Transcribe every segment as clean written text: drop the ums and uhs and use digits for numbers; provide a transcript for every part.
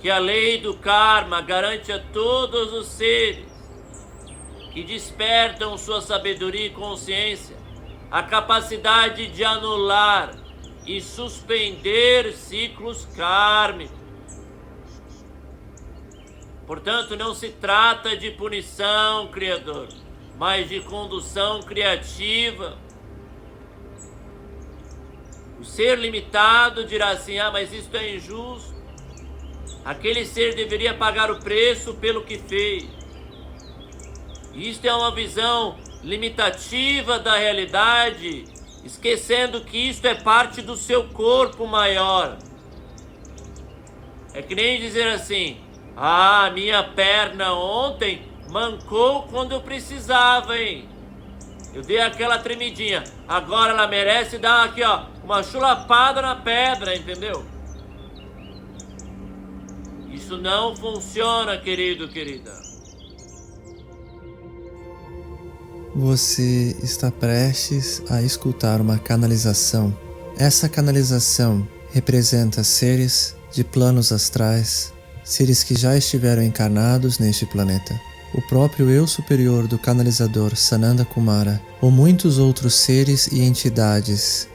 que a lei do karma garante a todos os seres que despertam sua sabedoria e consciência a capacidade de anular e suspender ciclos kármicos. Portanto, não se trata de punição, Criador, mas de condução criativa. O ser limitado dirá assim: mas isto é injusto. Aquele ser deveria pagar o preço pelo que fez. Isto é uma visão limitativa da realidade, esquecendo que isto é parte do seu corpo maior. É que nem dizer assim: minha perna ontem mancou quando eu precisava, hein? Eu dei aquela tremidinha, agora ela merece dar aqui, uma chulapada na pedra, entendeu? Isso não funciona, querido, querida. Você está prestes a escutar uma canalização. Essa canalização representa seres de planos astrais, seres que já estiveram encarnados neste planeta. O próprio eu superior do canalizador Sananda Kumara, ou muitos outros seres e entidades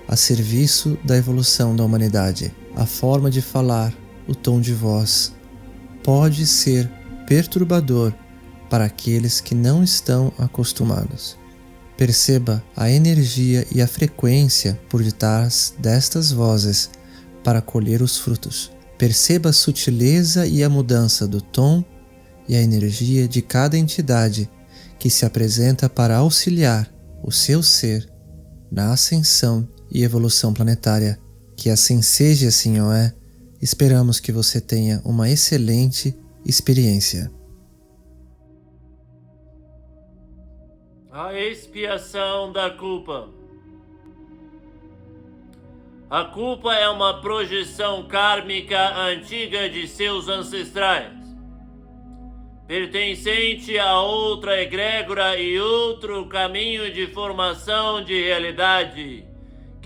a serviço da evolução da humanidade. A forma de falar, o tom de voz, pode ser perturbador para aqueles que não estão acostumados. Perceba a energia e a frequência por detrás destas vozes para colher os frutos. Perceba a sutileza e a mudança do tom e a energia de cada entidade que se apresenta para auxiliar o seu ser na ascensão e evolução planetária. Que assim seja, assim o é. Esperamos que você tenha uma excelente experiência. A expiação da culpa. A culpa é uma projeção kármica antiga de seus ancestrais, pertencente a outra egrégora e outro caminho de formação de realidade,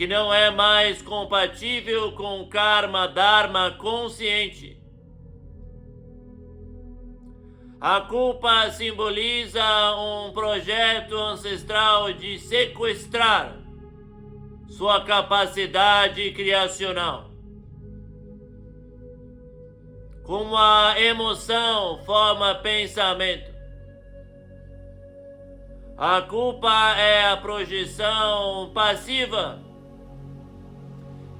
que não é mais compatível com o karma dharma consciente. A culpa simboliza um projeto ancestral de sequestrar sua capacidade criacional. Como a emoção forma pensamento, a culpa é a projeção passiva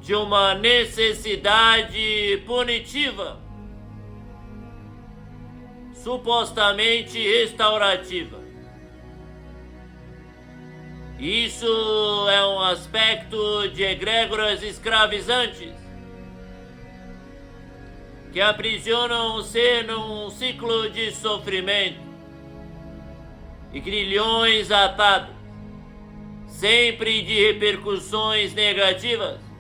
de uma necessidade punitiva, supostamente restaurativa. Isso é um aspecto de egrégoras escravizantes que aprisionam o ser num ciclo de sofrimento e grilhões atados, sempre de repercussões negativas,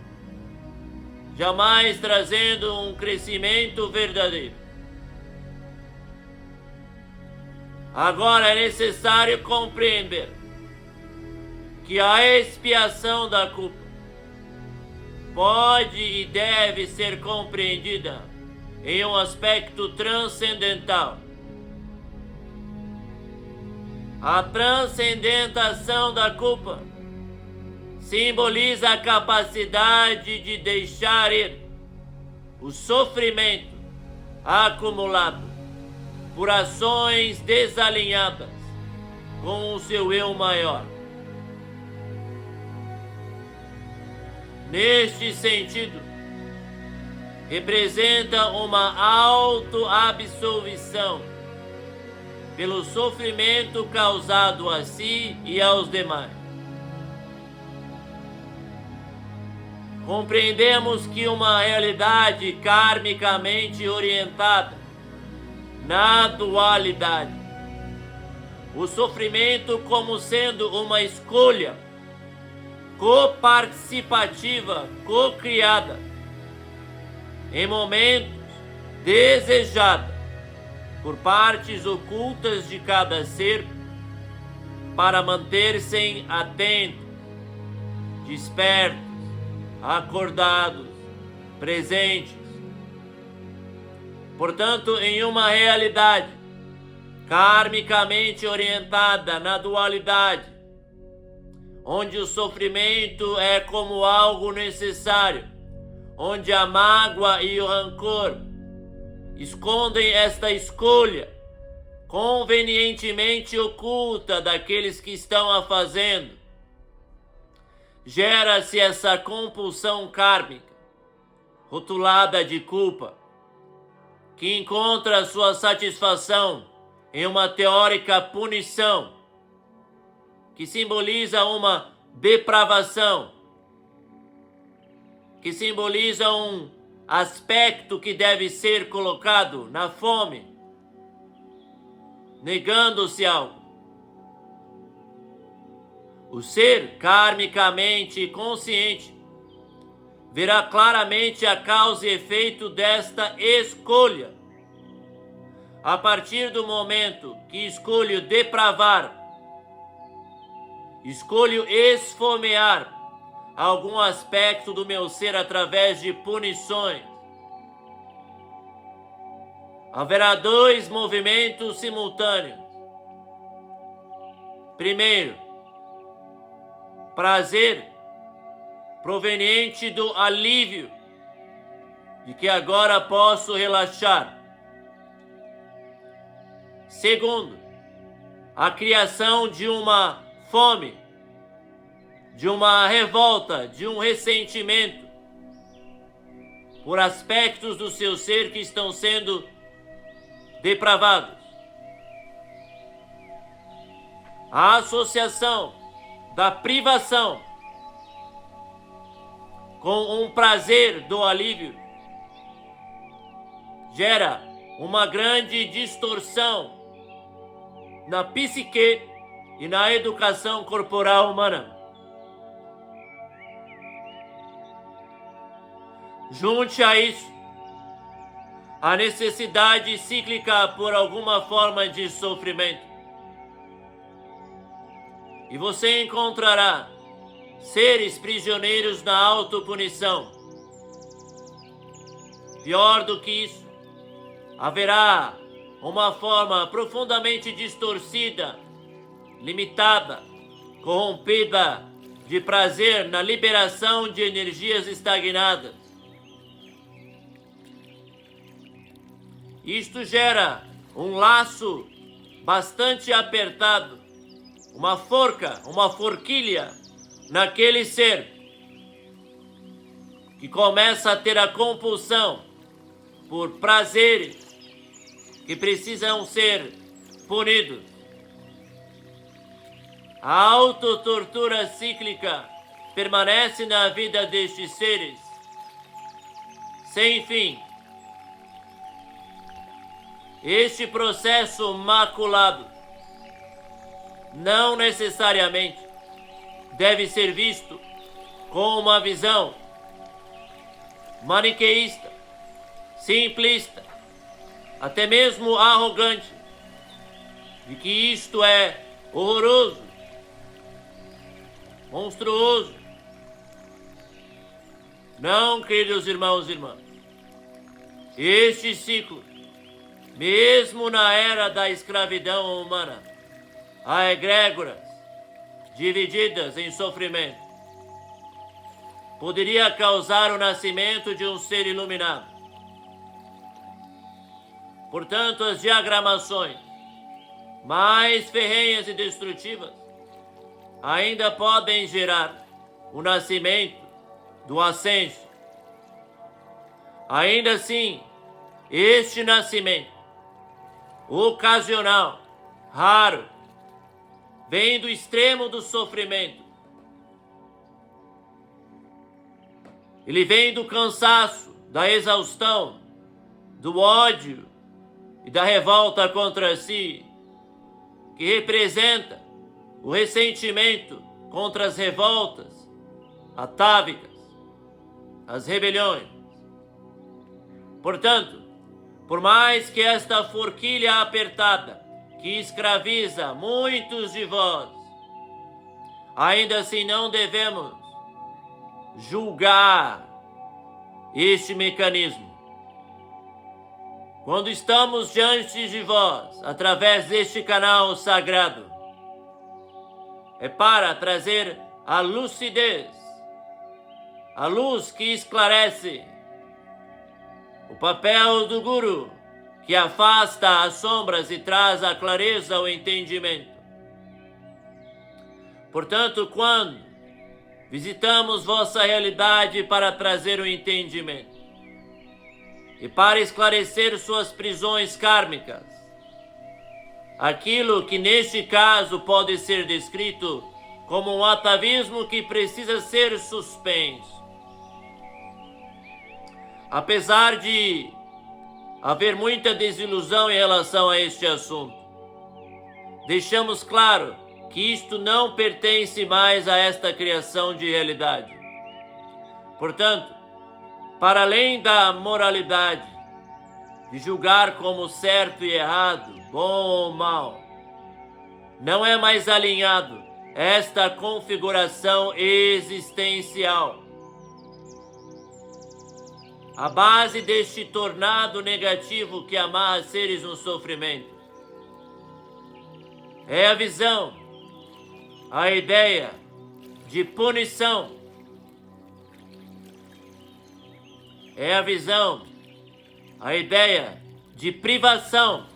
jamais trazendo um crescimento verdadeiro. Agora é necessário compreender que a expiação da culpa pode e deve ser compreendida em um aspecto transcendental. A transcendentação da culpa simboliza a capacidade de deixar ir o sofrimento acumulado por ações desalinhadas com o seu eu maior. Neste sentido, representa uma autoabsolvição pelo sofrimento causado a si e aos demais. Compreendemos que uma realidade karmicamente orientada na dualidade, o sofrimento como sendo uma escolha coparticipativa, co-criada, em momentos desejada por partes ocultas de cada ser, para manter-se atentos, despertos, acordados, presentes. Portanto, em uma realidade karmicamente orientada na dualidade, onde o sofrimento é como algo necessário, onde a mágoa e o rancor escondem esta escolha convenientemente oculta daqueles que estão a fazendo, gera-se essa compulsão kármica, rotulada de culpa, que encontra sua satisfação em uma teórica punição, que simboliza uma depravação, que simboliza um aspecto que deve ser colocado na fome, negando-se algo. O ser karmicamente consciente verá claramente a causa e efeito desta escolha. A partir do momento que escolho depravar, escolho esfomear algum aspecto do meu ser através de punições, haverá dois movimentos simultâneos. Primeiro, prazer proveniente do alívio de que agora posso relaxar. Segundo, a criação de uma fome, de uma revolta, de um ressentimento por aspectos do seu ser que estão sendo depravados. A associação da privação com um prazer do alívio gera uma grande distorção na psique e na educação corporal humana. Junte a isso a necessidade cíclica por alguma forma de sofrimento, e você encontrará seres prisioneiros na autopunição. Pior do que isso, haverá uma forma profundamente distorcida, limitada, corrompida de prazer na liberação de energias estagnadas. Isto gera um laço bastante apertado, uma forca, uma forquilha naquele ser que começa a ter a compulsão por prazeres que precisam ser punidos. A autotortura cíclica permanece na vida destes seres sem fim. Este processo maculado não necessariamente deve ser visto com uma visão maniqueísta, simplista, até mesmo arrogante, de que isto é horroroso, monstruoso. Não, queridos irmãos e irmãs, este ciclo, mesmo na era da escravidão humana, há egrégoras divididas em sofrimento, poderia causar o nascimento de um ser iluminado. Portanto, as diagramações mais ferrenhas e destrutivas ainda podem gerar o nascimento do ascenso. Ainda assim, este nascimento ocasional, raro, vem do extremo do sofrimento. Ele vem do cansaço, da exaustão, do ódio e da revolta contra si, que representa o ressentimento contra as revoltas atávicas, as rebeliões. Portanto, por mais que esta forquilha apertada, que escraviza muitos de vós, ainda assim não devemos julgar este mecanismo. quando estamos diante de vós, através deste canal sagrado, é para trazer a lucidez, a luz que esclarece, o papel do Guru, que afasta as sombras e traz a clareza ao entendimento. Portanto, quando visitamos vossa realidade para trazer o entendimento e para esclarecer suas prisões kármicas, aquilo que neste caso pode ser descrito como um atavismo que precisa ser suspenso. Apesar de haver muita desilusão em relação a este assunto, deixamos claro que isto não pertence mais a esta criação de realidade. Portanto, para além da moralidade, de julgar como certo e errado, bom ou mal, não é mais alinhado esta configuração existencial. A base deste tornado negativo que amarra seres no sofrimento é a visão, a ideia de punição. É a visão, a ideia de privação.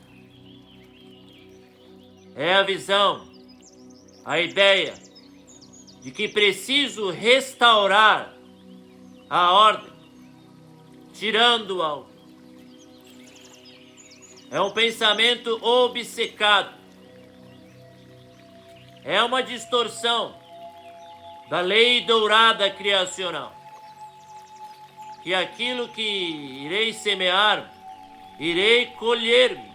É a visão, a ideia de que preciso restaurar a ordem, tirando o algo. É um pensamento obcecado. É uma distorção da lei dourada criacional. Que aquilo que irei semear, irei colher-me.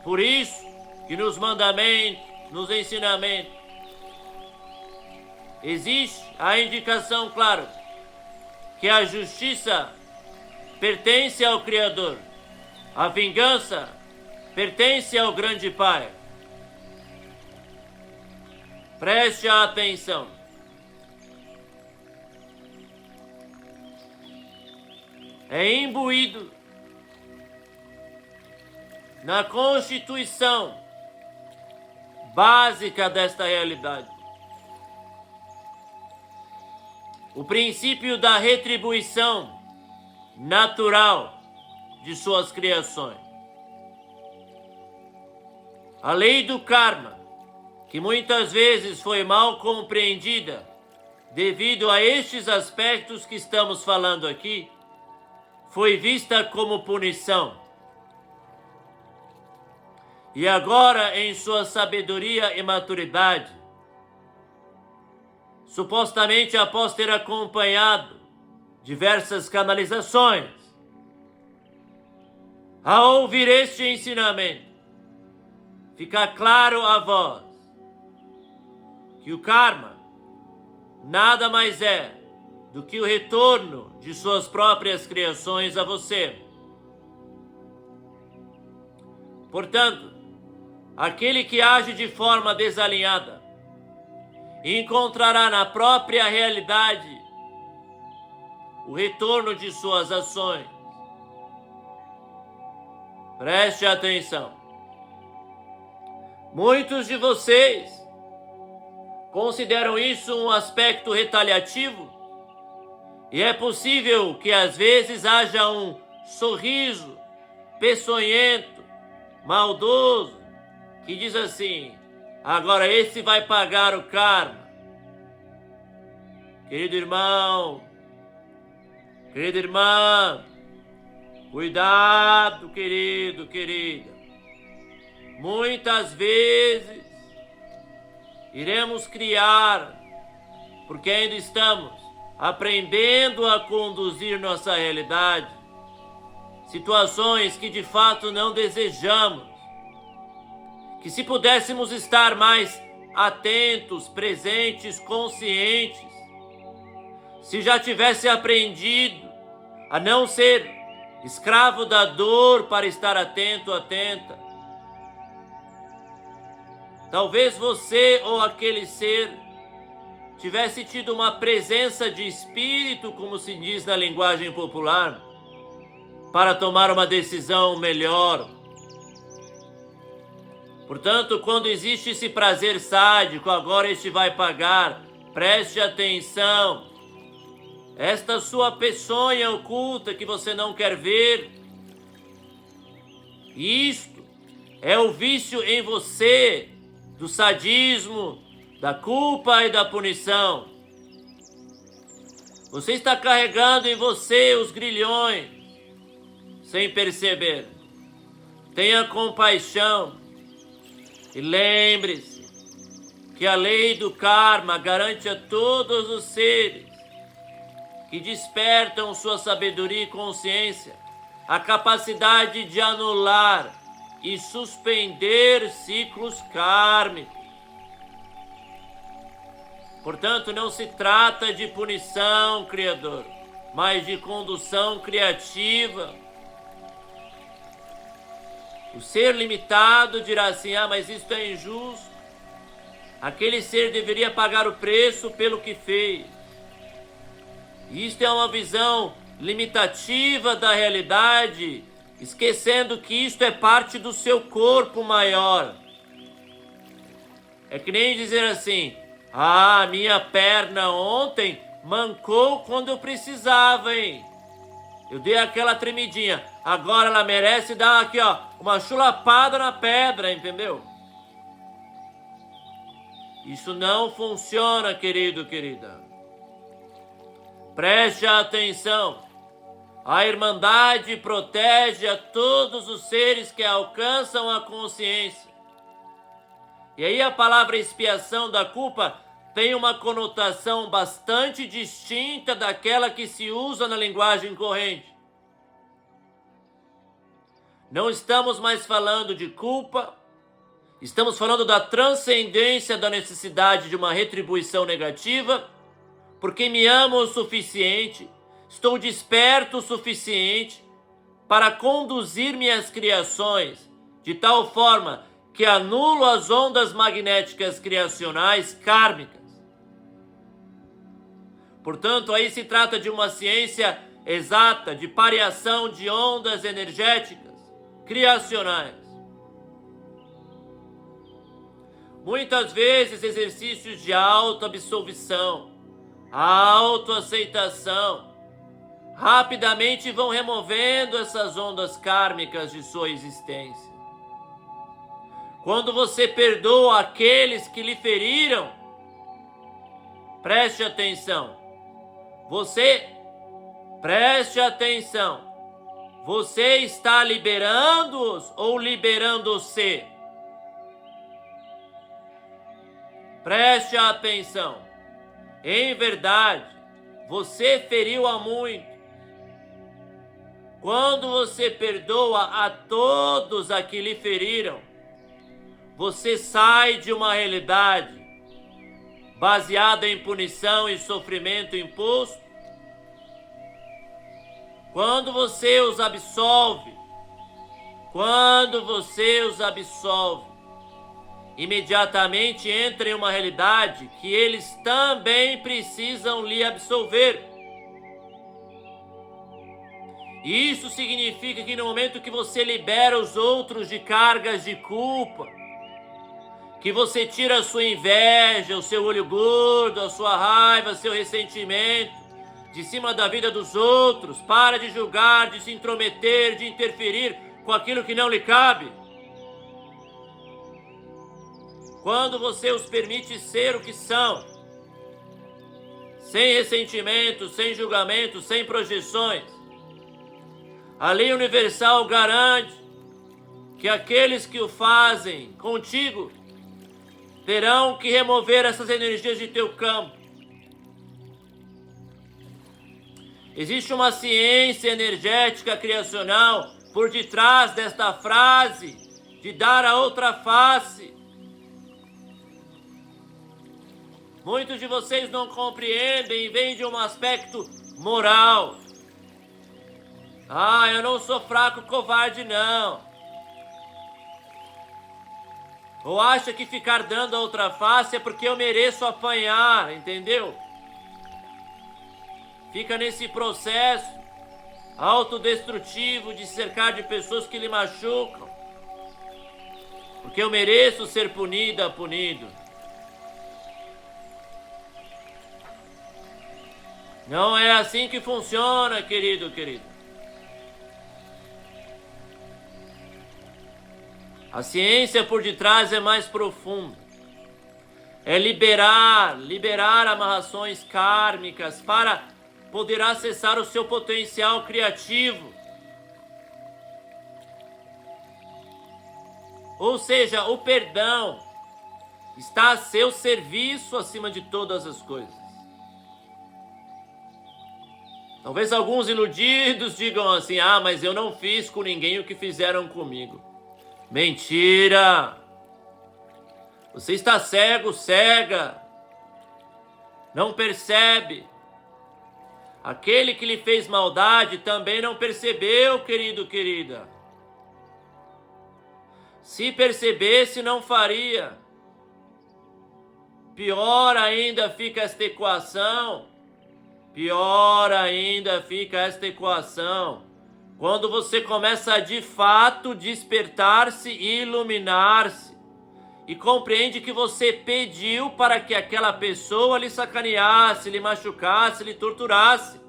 Por isso que nos mandamentos, nos ensinamentos, existe a indicação clara que a justiça pertence ao Criador, a vingança pertence ao Grande Pai. Preste atenção. É imbuído na constituição básica desta realidade o princípio da retribuição natural de suas criações. A lei do karma, que muitas vezes foi mal compreendida devido a estes aspectos que estamos falando aqui, foi vista como punição. E agora, em sua sabedoria e maturidade, supostamente após ter acompanhado diversas canalizações, ao ouvir este ensinamento, fica claro a vós que o karma nada mais é do que o retorno de suas próprias criações a você. Portanto, aquele que age de forma desalinhada encontrará na própria realidade o retorno de suas ações. Preste atenção. Muitos de vocês consideram isso um aspecto retaliativo, e é possível que às vezes haja um sorriso peçonhento, maldoso, que diz assim: agora esse vai pagar o karma. Querido irmão, querida irmã, cuidado, querido, querida. Muitas vezes iremos criar, porque ainda estamos aprendendo a conduzir nossa realidade, situações que de fato não desejamos, que se pudéssemos estar mais atentos, presentes, conscientes, se já tivesse aprendido a não ser escravo da dor para estar atento, atenta, talvez você ou aquele ser tivesse tido uma presença de espírito, como se diz na linguagem popular, para tomar uma decisão melhor. Portanto, quando existe esse prazer sádico, agora este vai pagar. Preste atenção. Esta sua peçonha oculta que você não quer ver, isto é o vício em você do sadismo, da culpa e da punição. Você está carregando em você os grilhões, sem perceber. Tenha compaixão e lembre-se que a lei do karma garante a todos os seres que despertam sua sabedoria e consciência a capacidade de anular e suspender ciclos kármicos. Portanto, não se trata de punição, Criador, mas de condução criativa. O ser limitado dirá assim: mas isto é injusto. Aquele ser deveria pagar o preço pelo que fez. Isto é uma visão limitativa da realidade, esquecendo que isto é parte do seu corpo maior. É que nem dizer assim: minha perna ontem mancou quando eu precisava, hein? Eu dei aquela tremidinha, agora ela merece dar aqui, uma chulapada na pedra, entendeu? Isso não funciona, querido, querida. Preste atenção. A Irmandade protege a todos os seres que alcançam a consciência. E aí a palavra expiação da culpa tem uma conotação bastante distinta daquela que se usa na linguagem corrente. Não estamos mais falando de culpa, estamos falando da transcendência da necessidade de uma retribuição negativa, porque me amo o suficiente, estou desperto o suficiente para conduzir minhas criações de tal forma que anulo as ondas magnéticas criacionais kármicas. Portanto, aí se trata de uma ciência exata de pareação de ondas energéticas criacionais. Muitas vezes exercícios de autoabsolvição, autoaceitação, rapidamente vão removendo essas ondas kármicas de sua existência. Quando você perdoa aqueles que lhe feriram, preste atenção. Preste atenção. Você está liberando-os ou liberando-se? Preste atenção. Em verdade, você feriu a muito. Quando você perdoa a todos a que lhe feriram, você sai de uma realidade baseada em punição e sofrimento imposto. Quando você os absolve, imediatamente entra em uma realidade que eles também precisam lhe absolver. Isso significa que no momento que você libera os outros de cargas de culpa, que você tira a sua inveja, o seu olho gordo, a sua raiva, seu ressentimento de cima da vida dos outros, para de julgar, de se intrometer, de interferir com aquilo que não lhe cabe. Quando você os permite ser o que são, sem ressentimento, sem julgamento, sem projeções, a lei universal garante que aqueles que o fazem contigo terão que remover essas energias de teu campo. Existe uma ciência energética criacional por detrás desta frase de dar a outra face. Muitos de vocês não compreendem, vêm de um aspecto moral. Eu não sou fraco, covarde, não. Ou acha que ficar dando a outra face é porque eu mereço apanhar, entendeu? Fica nesse processo autodestrutivo de cercar de pessoas que lhe machucam. Porque eu mereço ser punida, punido. Não é assim que funciona, querido, querido. A ciência por detrás é mais profunda. É liberar amarrações kármicas para poder acessar o seu potencial criativo. Ou seja, o perdão está a seu serviço acima de todas as coisas. Talvez alguns iludidos digam assim: ah, mas eu não fiz com ninguém o que fizeram comigo. Mentira! Você está cego, cega. Não percebe. Aquele que lhe fez maldade também não percebeu, querido, querida. Se percebesse, não faria. Pior ainda fica esta equação. Pior ainda fica esta equação. Quando você começa a de fato despertar-se e iluminar-se. E compreende que você pediu para que aquela pessoa lhe sacaneasse, lhe machucasse, lhe torturasse.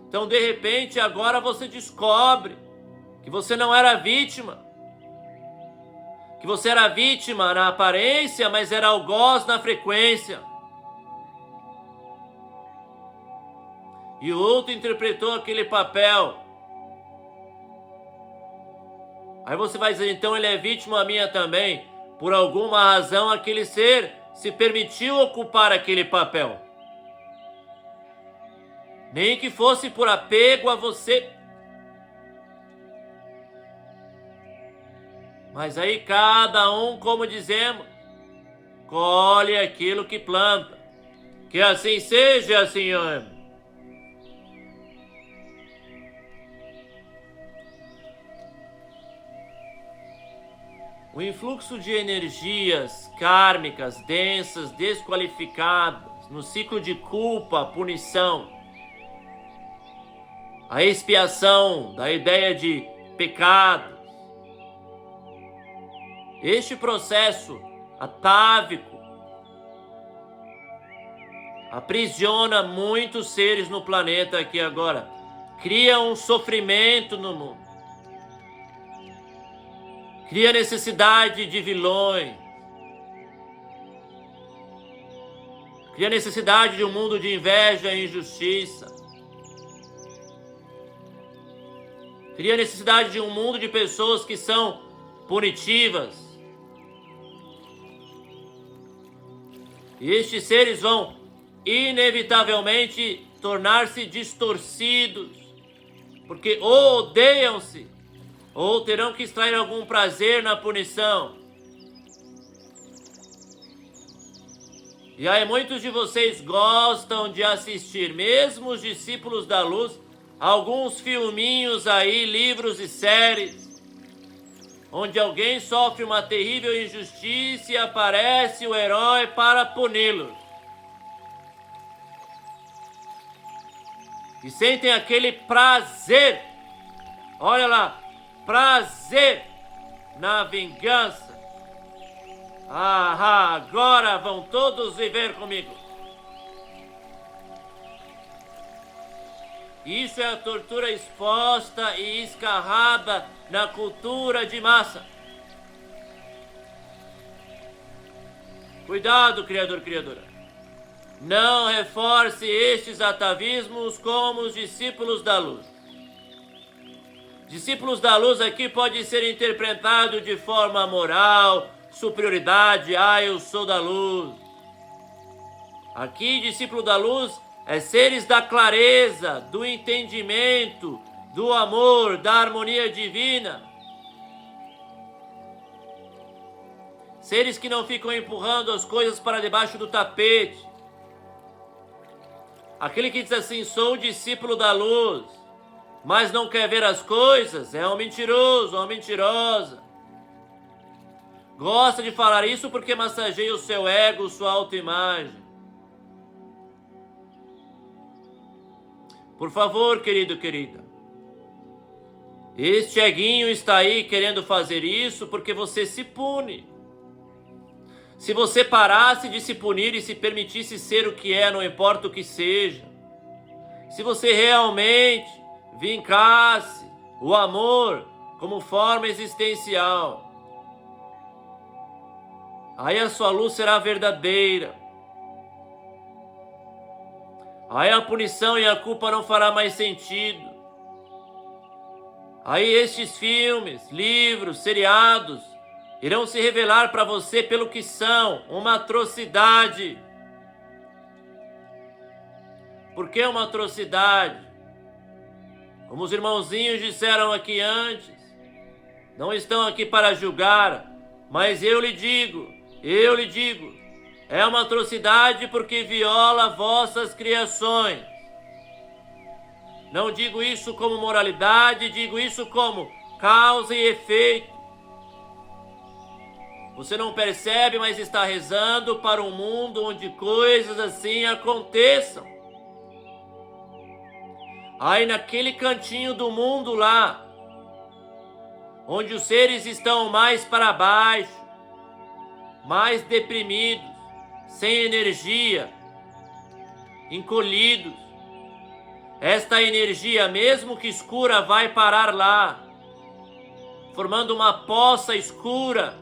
Então, de repente, agora você descobre que você não era vítima. Que você era vítima na aparência, mas era algoz na frequência. E o outro interpretou aquele papel. Aí você vai dizer, então ele é vítima minha também. Por alguma razão aquele ser se permitiu ocupar aquele papel. Nem que fosse por apego a você. Mas aí cada um, como dizemos, colhe aquilo que planta. Que assim seja, Senhor. O influxo de energias kármicas, densas, desqualificadas, no ciclo de culpa, punição, a expiação da ideia de pecado, este processo atávico aprisiona muitos seres no planeta aqui agora, cria um sofrimento no mundo. Cria necessidade de vilões. Cria necessidade de um mundo de inveja e injustiça. Cria necessidade de um mundo de pessoas que são punitivas. E estes seres vão inevitavelmente tornar-se distorcidos, porque ou odeiam-se, ou terão que extrair algum prazer na punição. E aí muitos de vocês gostam de assistir, mesmo os discípulos da luz, alguns filminhos aí, livros e séries, onde alguém sofre uma terrível injustiça e aparece o herói para puni-lo. E sentem aquele prazer, olha lá, prazer na vingança. Ah, agora vão todos viver comigo. Isso é a tortura exposta e escarrada na cultura de massa. Cuidado, criador, criadora. Não reforce estes atavismos como os discípulos da luz. Discípulos da luz aqui pode ser interpretado de forma moral, superioridade, eu sou da luz. Aqui, discípulo da luz é seres da clareza, do entendimento, do amor, da harmonia divina. Seres que não ficam empurrando as coisas para debaixo do tapete. Aquele que diz assim, sou discípulo da luz, mas não quer ver as coisas, é um mentiroso, uma mentirosa. Gosta de falar isso porque massageia o seu ego, sua autoimagem. Por favor, querido, querida. Este eguinho está aí querendo fazer isso porque você se pune. Se você parasse de se punir e se permitisse ser o que é, não importa o que seja. Se você realmente vincasse o amor como forma existencial, aí a sua luz será verdadeira. Aí a punição e a culpa não fará mais sentido. Aí estes filmes, livros, seriados irão se revelar para você pelo que são, uma atrocidade. Por que uma atrocidade? Como os irmãozinhos disseram aqui antes, não estão aqui para julgar, mas eu lhe digo, é uma atrocidade porque viola vossas criações. Não digo isso como moralidade, digo isso como causa e efeito. Você não percebe, mas está rezando para um mundo onde coisas assim aconteçam. Aí naquele cantinho do mundo lá, onde os seres estão mais para baixo, mais deprimidos, sem energia, encolhidos, esta energia, mesmo que escura, vai parar lá, formando uma poça escura,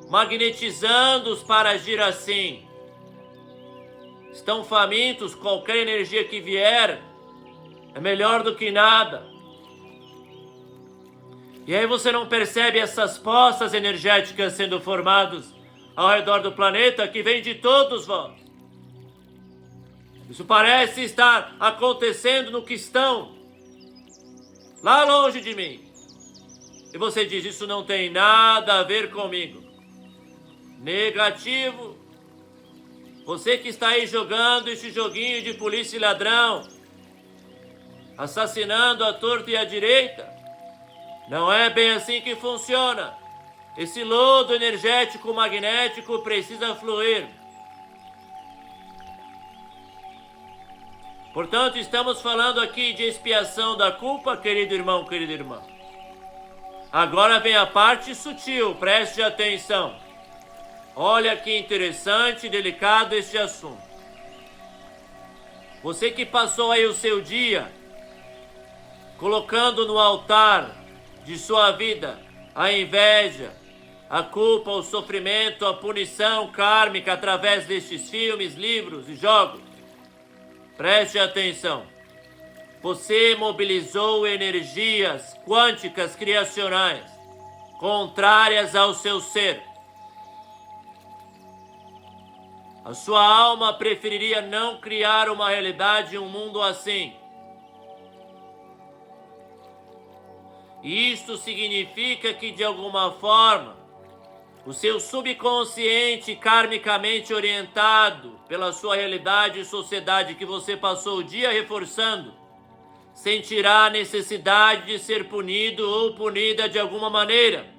magnetizando-os para agir assim. Estão famintos, qualquer energia que vier é melhor do que nada. E aí você não percebe essas poças energéticas sendo formadas ao redor do planeta que vem de todos vós. Isso parece estar acontecendo no que estão lá longe de mim. E você diz, isso não tem nada a ver comigo. Negativo. Você que está aí jogando esse joguinho de polícia e ladrão, assassinando à torta e à direita, não é bem assim que funciona. Esse lodo energético magnético precisa fluir. Portanto, estamos falando aqui de expiação da culpa, querido irmão, querida irmã. Agora vem a parte sutil, preste atenção. Olha que interessante e delicado este assunto. Você que passou aí o seu dia colocando no altar de sua vida a inveja, a culpa, o sofrimento, a punição kármica através destes filmes, livros e jogos. Preste atenção. Você mobilizou energias quânticas criacionais contrárias ao seu ser. A sua alma preferiria não criar uma realidade e um mundo assim. Isto significa que, de alguma forma, o seu subconsciente karmicamente orientado pela sua realidade e sociedade que você passou o dia reforçando, sentirá a necessidade de ser punido ou punida de alguma maneira.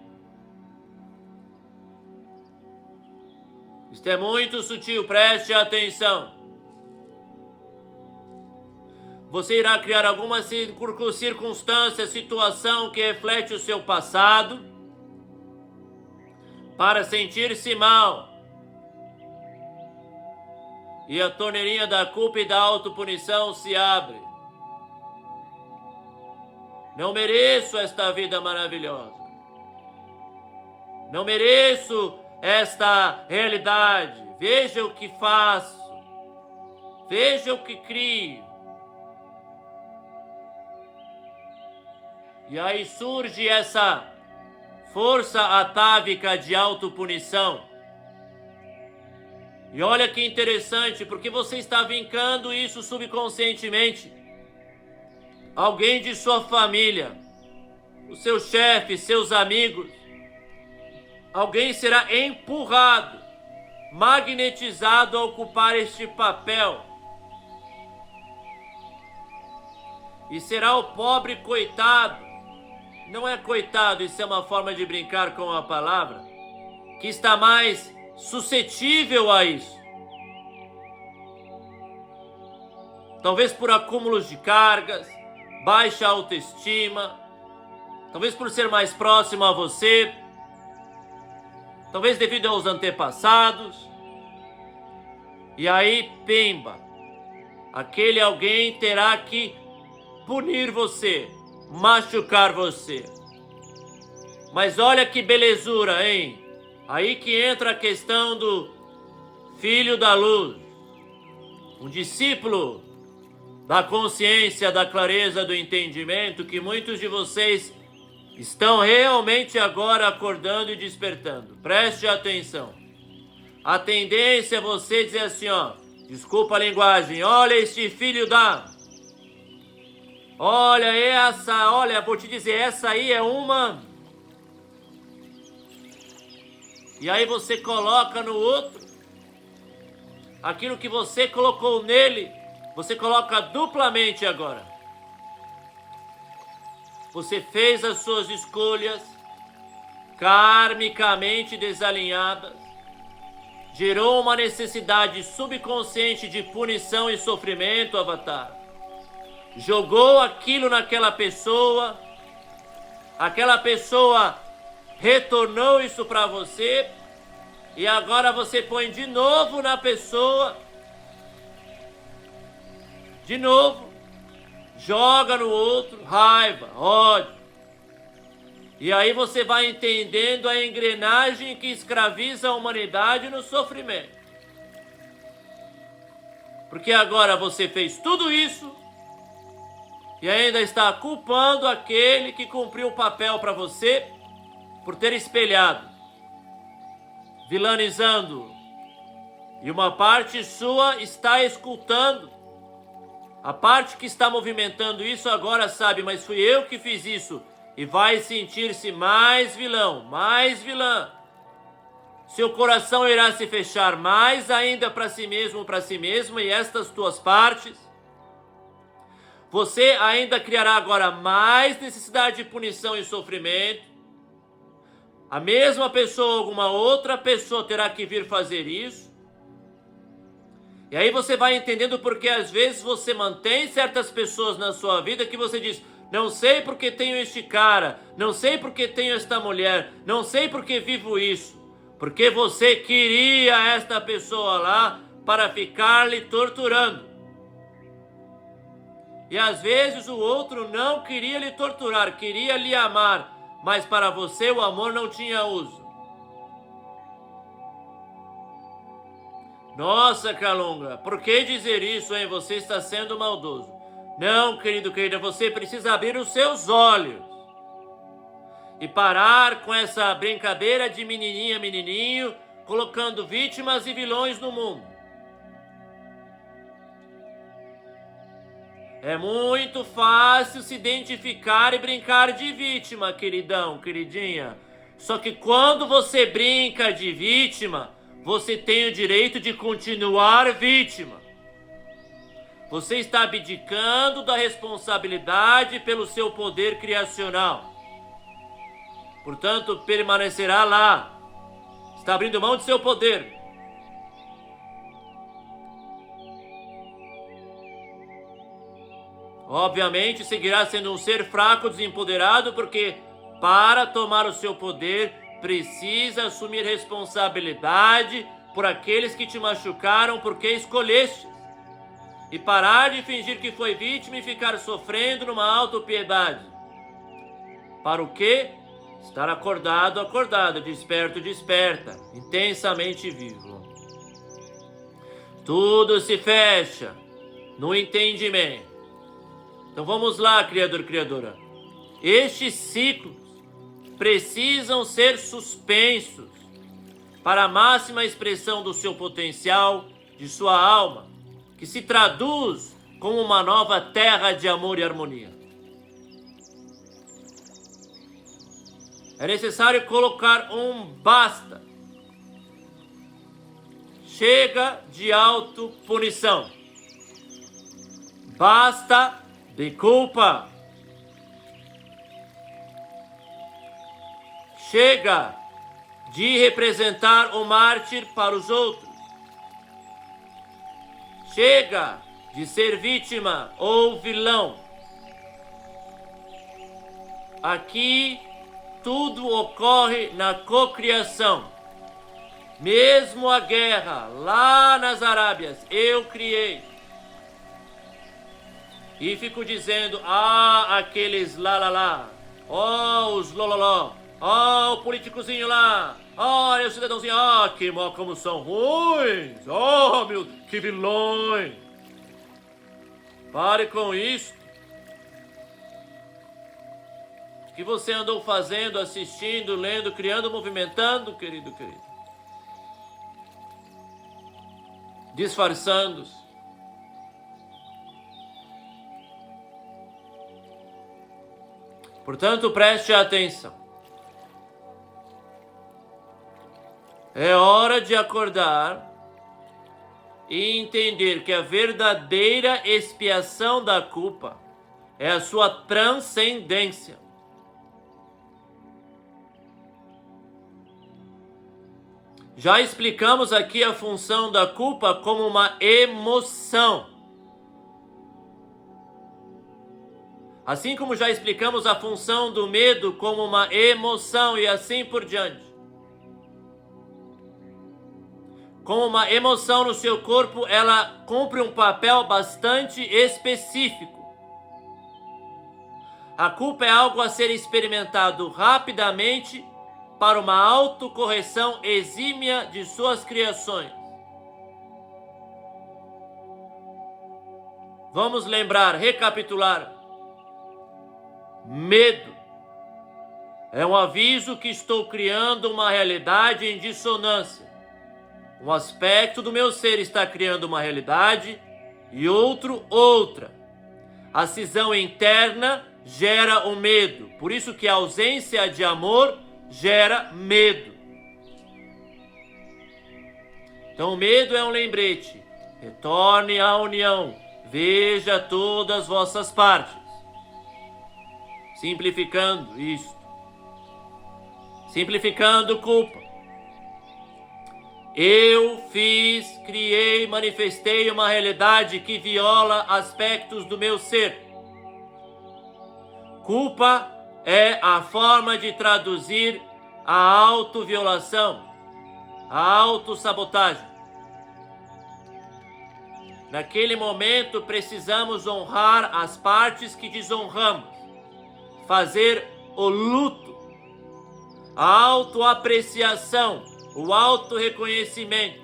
Isto é muito sutil, preste atenção. Você irá criar alguma circunstância, situação que reflete o seu passado para sentir-se mal. E a torneirinha da culpa e da autopunição se abre. Não mereço esta vida maravilhosa. Não mereço esta realidade. Veja o que faço. Veja o que crio. E aí surge essa força atávica de autopunição. E olha que interessante, porque você está vincando isso subconscientemente. Alguém de sua família, o seu chefe, seus amigos, alguém será empurrado, magnetizado a ocupar este papel. E será o pobre coitado. Não é coitado, isso é uma forma de brincar com a palavra, que está mais suscetível a isso. talvez por acúmulos de cargas, baixa autoestima, talvez por ser mais próximo a você, talvez devido aos antepassados. E aí, pimba, aquele alguém terá que punir você, machucar você. Mas olha que belezura, hein? Aí que entra a questão do filho da luz, um discípulo da consciência, da clareza, do entendimento, que muitos de vocês estão realmente agora acordando e despertando. Preste atenção. A tendência é você dizer assim, ó, desculpa a linguagem, olha este filho da... Olha, vou te dizer, essa aí é uma... E aí você coloca no outro aquilo que você colocou nele, você coloca duplamente agora. Você fez as suas escolhas karmicamente desalinhadas, gerou uma necessidade subconsciente de punição e sofrimento, Avatar. Jogou aquilo naquela pessoa, aquela pessoa retornou isso para você, e agora você põe de novo na pessoa, de novo, joga no outro, raiva, ódio. E aí você vai entendendo a engrenagem que escraviza a humanidade no sofrimento. Porque agora você fez tudo isso e ainda está culpando aquele que cumpriu o papel para você por ter espelhado, vilanizando. E uma parte sua está escutando. A parte que está movimentando isso agora sabe, mas fui eu que fiz isso. E vai sentir-se mais vilão, mais vilã. Seu coração irá se fechar mais ainda para si mesmo, para si mesma, e estas tuas partes. Você ainda criará agora mais necessidade de punição e sofrimento. A mesma pessoa, alguma outra pessoa terá que vir fazer isso. E aí você vai entendendo porque às vezes você mantém certas pessoas na sua vida que você diz, não sei porque tenho este cara, não sei porque tenho esta mulher, não sei porque vivo isso. Porque você queria esta pessoa lá para ficar lhe torturando. E às vezes o outro não queria lhe torturar, queria lhe amar, mas para você o amor não tinha uso. Nossa, Kalunga, por que dizer isso, hein? Você está sendo maldoso. Não, querido, querida, você precisa abrir os seus olhos e parar com essa brincadeira de menininha, menininho, colocando vítimas e vilões no mundo. É muito fácil se identificar e brincar de vítima, queridão, queridinha. Só que quando você brinca de vítima, você tem o direito de continuar vítima. Você está abdicando da responsabilidade pelo seu poder criacional. Portanto, permanecerá lá. Está abrindo mão de seu poder. Obviamente, seguirá sendo um ser fraco, desempoderado, porque para tomar o seu poder, precisa assumir responsabilidade por aqueles que te machucaram porque escolheste. E parar de fingir que foi vítima e ficar sofrendo numa autopiedade. Para o quê? Estar acordado, acordado, desperto, desperta, intensamente vivo. Tudo se fecha no entendimento. Então vamos lá, Criador, Criadora. Estes ciclos precisam ser suspensos para a máxima expressão do seu potencial, de sua alma, que se traduz como uma nova terra de amor e harmonia. É necessário colocar um basta. Chega de autopunição. Basta de culpa. Chega de representar o mártir para os outros. Chega de ser vítima ou vilão. Aqui tudo ocorre na cocriação. Mesmo a guerra lá nas Arábias, eu criei. E fico dizendo, aqueles lá, os lololó, o políticozinho lá, olha o cidadãozinho, que mal como são ruins, meu, que vilões. Pare com isso. O que você andou fazendo, assistindo, lendo, criando, movimentando, querido. Disfarçando-se. Portanto, preste atenção. É hora de acordar e entender que a verdadeira expiação da culpa é a sua transcendência. Já explicamos aqui a função da culpa como uma emoção. Assim como já explicamos a função do medo como uma emoção e assim por diante. Como uma emoção no seu corpo, ela cumpre um papel bastante específico. A culpa é algo a ser experimentado rapidamente para uma autocorreção exímia de suas criações. Vamos lembrar, recapitular. Medo é um aviso que estou criando uma realidade em dissonância. Um aspecto do meu ser está criando uma realidade e outro outra. A cisão interna gera o medo. Por isso que a ausência de amor gera medo. Então o medo é um lembrete. Retorne à união. Veja todas as vossas partes. Simplificando isto. Simplificando culpa. Eu fiz, criei, manifestei uma realidade que viola aspectos do meu ser. Culpa é a forma de traduzir a autoviolação, a autossabotagem. Naquele momento precisamos honrar as partes que desonramos. Fazer o luto, a autoapreciação, o autorreconhecimento.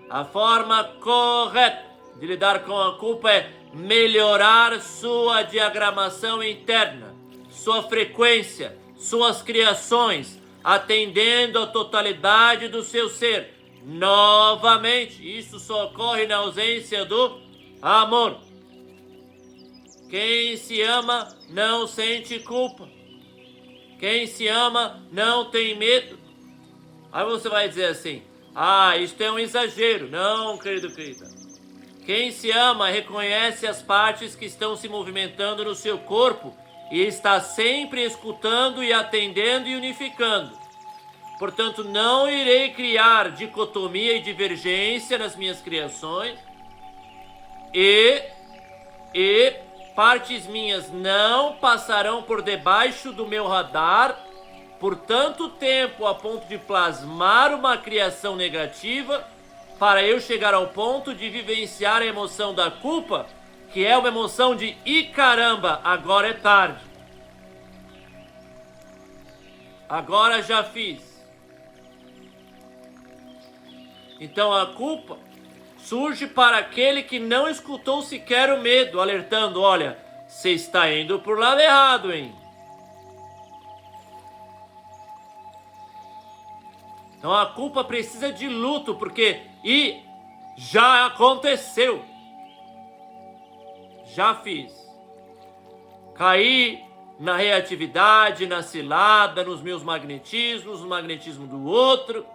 A forma correta de lidar com a culpa é melhorar sua diagramação interna, sua frequência, suas criações, atendendo a totalidade do seu ser. Novamente, isso só ocorre na ausência do amor. Quem se ama não sente culpa. Quem se ama não tem medo. Aí você vai dizer assim, isto é um exagero. Não, querida. Quem se ama reconhece as partes que estão se movimentando no seu corpo e está sempre escutando e atendendo e unificando. Portanto, não irei criar dicotomia e divergência nas minhas criações e partes minhas não passarão por debaixo do meu radar por tanto tempo a ponto de plasmar uma criação negativa para eu chegar ao ponto de vivenciar a emoção da culpa, que é uma emoção de caramba, agora é tarde. Agora já fiz. Então a culpa surge para aquele que não escutou sequer o medo, alertando, olha, você está indo por lado errado, hein? Então a culpa precisa de luto, porque já aconteceu. Já fiz. Caí na reatividade, na cilada, nos meus magnetismos, no magnetismo do outro.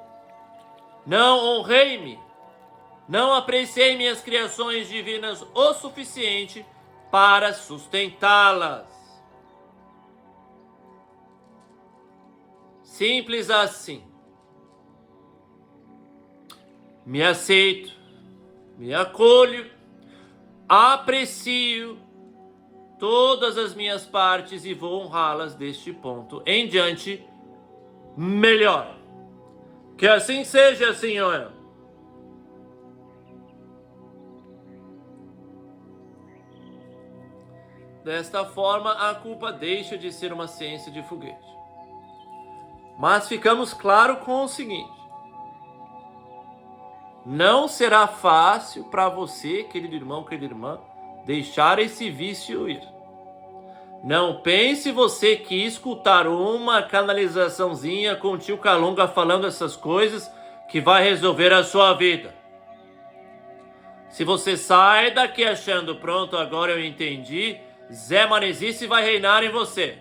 Não honrei-me. Não apreciei minhas criações divinas o suficiente para sustentá-las. Simples assim. Me aceito, me acolho, aprecio todas as minhas partes e vou honrá-las deste ponto em diante melhor. Que assim seja, Senhor. Desta forma, a culpa deixa de ser uma ciência de foguete. Mas ficamos claro com o seguinte: não será fácil para você, querido irmão, querida irmã, deixar esse vício ir. Não pense você que escutar uma canalizaçãozinha com o tio Calunga falando essas coisas que vai resolver a sua vida. Se você sai daqui achando, pronto, agora eu entendi, Zé Manezice vai reinar em você.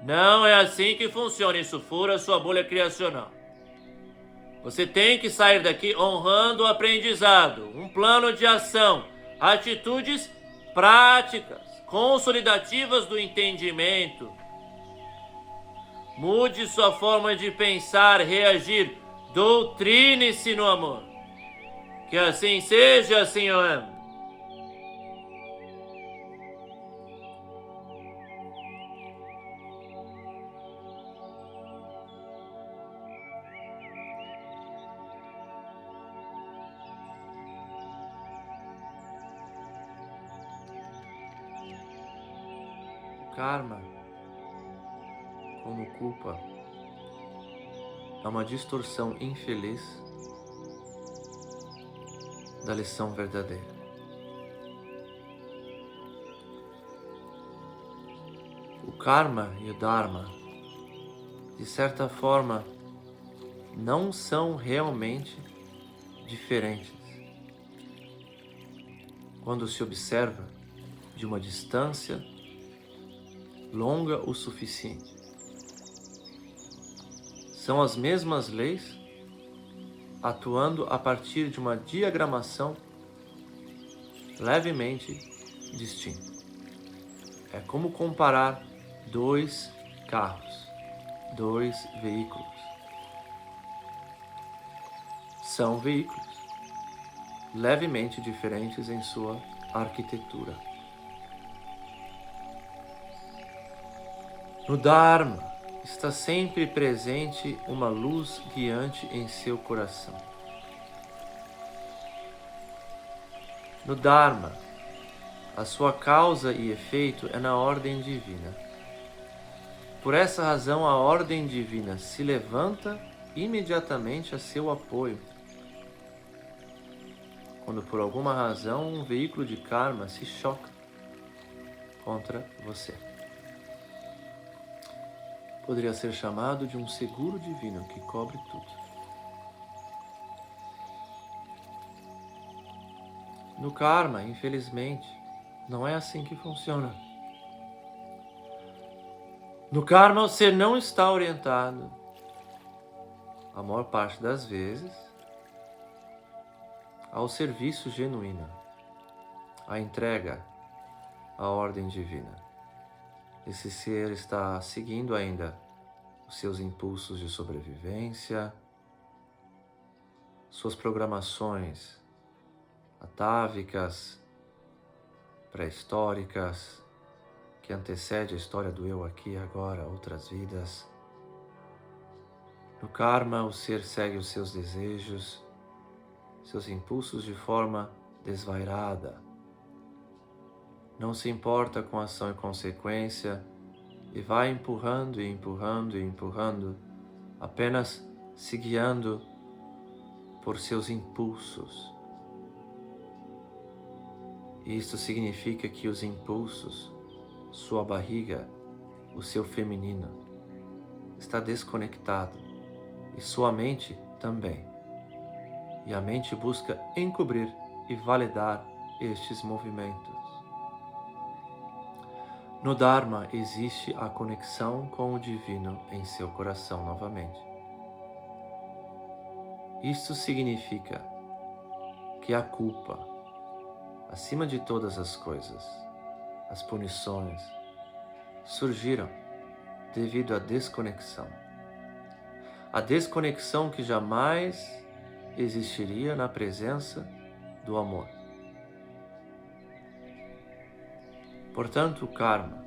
Não é assim que funciona, isso fura a sua bolha criacional. Você tem que sair daqui honrando o aprendizado, um plano de ação, atitudes práticas, consolidativas do entendimento. Mude sua forma de pensar, reagir, doutrine-se no amor. Que assim seja, Senhor. Karma, como culpa, é uma distorção infeliz da lição verdadeira. O karma e o dharma, de certa forma, não são realmente diferentes quando se observa de uma distância longa o suficiente. São as mesmas leis atuando a partir de uma diagramação levemente distinta. É como comparar dois carros, dois veículos. São veículos levemente diferentes em sua arquitetura. No Dharma está sempre presente uma luz guiante em seu coração. No Dharma, a sua causa e efeito é na ordem divina. Por essa razão, a ordem divina se levanta imediatamente a seu apoio. Quando por alguma razão um veículo de karma se choca contra você. Poderia ser chamado de um seguro divino que cobre tudo. No karma, infelizmente, não é assim que funciona. No karma, você não está orientado, a maior parte das vezes, ao serviço genuíno, à entrega à ordem divina. Esse ser está seguindo ainda os seus impulsos de sobrevivência, suas programações atávicas, pré-históricas, que antecede a história do eu aqui e agora, outras vidas. No karma, o ser segue os seus desejos, seus impulsos de forma desvairada. Não se importa com ação e consequência e vai empurrando e empurrando e empurrando, apenas se guiando por seus impulsos. Isso significa que os impulsos, sua barriga, o seu feminino, está desconectado e sua mente também. E a mente busca encobrir e validar estes movimentos. No Dharma existe a conexão com o divino em seu coração novamente. Isto significa que a culpa, acima de todas as coisas, as punições, surgiram devido à desconexão. A desconexão que jamais existiria na presença do amor. Portanto, o karma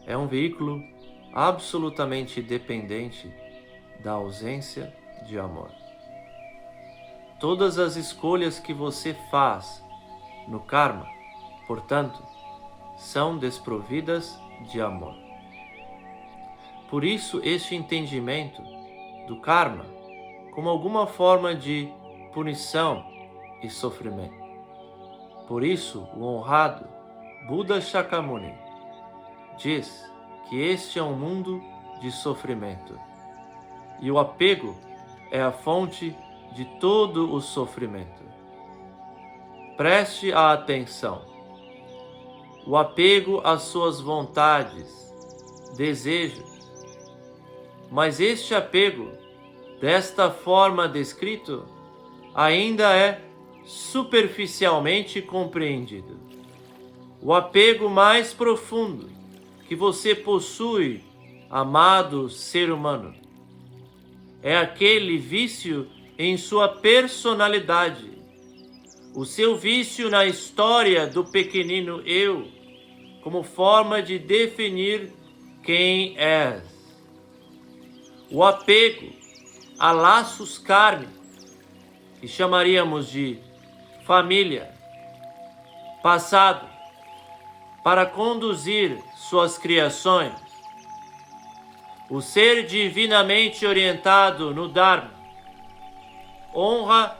é um veículo absolutamente dependente da ausência de amor. Todas as escolhas que você faz no karma, portanto, são desprovidas de amor. Por isso, este entendimento do karma como alguma forma de punição e sofrimento. Por isso, o honrado Buda Shakyamuni diz que este é um mundo de sofrimento e o apego é a fonte de todo o sofrimento. Preste atenção. O apego às suas vontades, desejos. Mas este apego, desta forma descrito, ainda é superficialmente compreendido. O apego mais profundo que você possui, amado ser humano, é aquele vício em sua personalidade, o seu vício na história do pequenino eu, como forma de definir quem és. O apego a laços kármicos, que chamaríamos de família, passado, para conduzir suas criações. O ser divinamente orientado no Dharma honra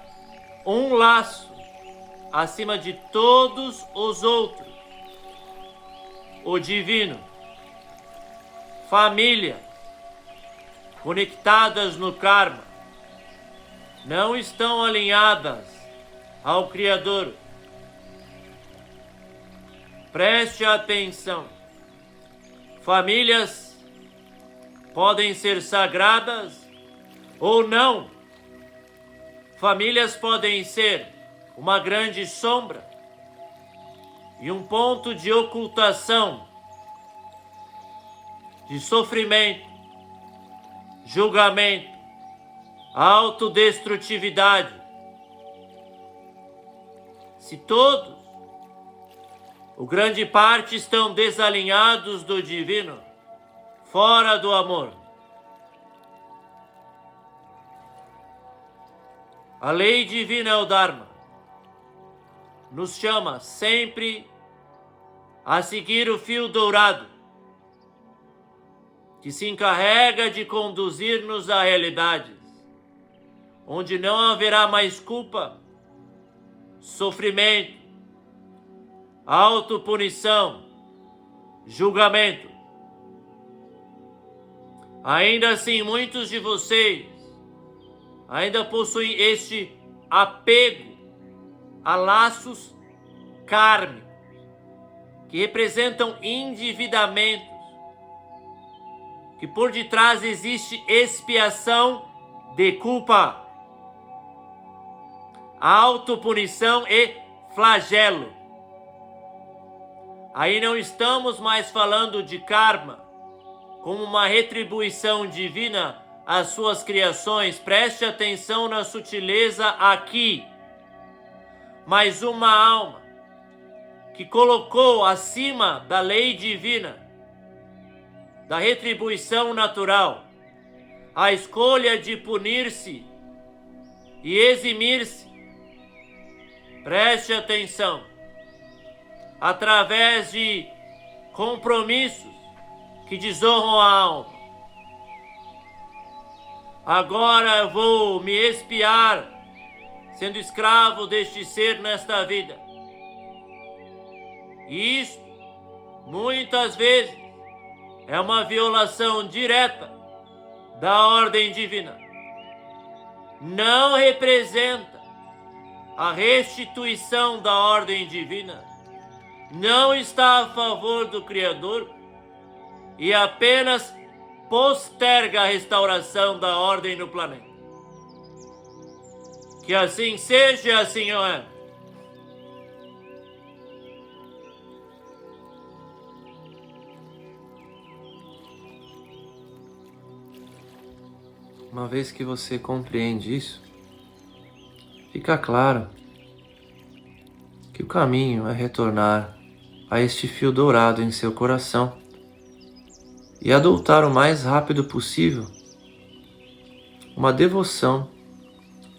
um laço acima de todos os outros: o divino. Família conectadas no karma não estão alinhadas ao Criador. Preste atenção. Famílias podem ser sagradas ou não. Famílias podem ser uma grande sombra e um ponto de ocultação, de sofrimento, julgamento, autodestrutividade. Se todos, ou grande parte, estão desalinhados do divino, fora do amor, a lei divina é o Dharma, nos chama sempre a seguir o fio dourado, que se encarrega de conduzir-nos a realidades onde não haverá mais culpa, sofrimento, autopunição, julgamento. Ainda assim, muitos de vocês ainda possuem este apego a laços kármicos, que representam endividamentos, que por detrás existe expiação de culpa, autopunição e flagelo. Aí não estamos mais falando de karma como uma retribuição divina às suas criações. Preste atenção na sutileza aqui. Mas uma alma que colocou acima da lei divina, da retribuição natural, a escolha de punir-se e eximir-se. Preste atenção. Através de compromissos que desonram a alma. Agora eu vou me expiar, sendo escravo deste ser nesta vida. E isto, muitas vezes, é uma violação direta da ordem divina. Não representa a restituição da ordem divina. Não está a favor do Criador e apenas posterga a restauração da ordem no planeta. Que assim seja e assim é. Uma vez que você compreende isso, fica claro que o caminho é retornar a este fio dourado em seu coração e adotar o mais rápido possível uma devoção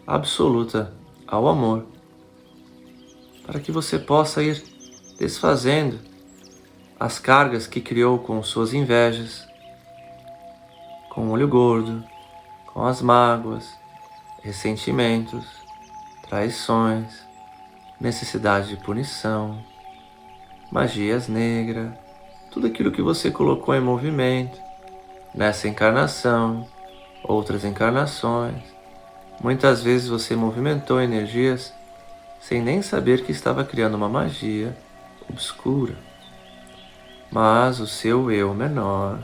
absoluta ao amor, para que você possa ir desfazendo as cargas que criou com suas invejas, com o olho gordo, com as mágoas, ressentimentos, traições, necessidade de punição, magias negras, tudo aquilo que você colocou em movimento nessa encarnação, outras encarnações. Muitas vezes você movimentou energias sem nem saber que estava criando uma magia obscura. Mas o seu eu menor,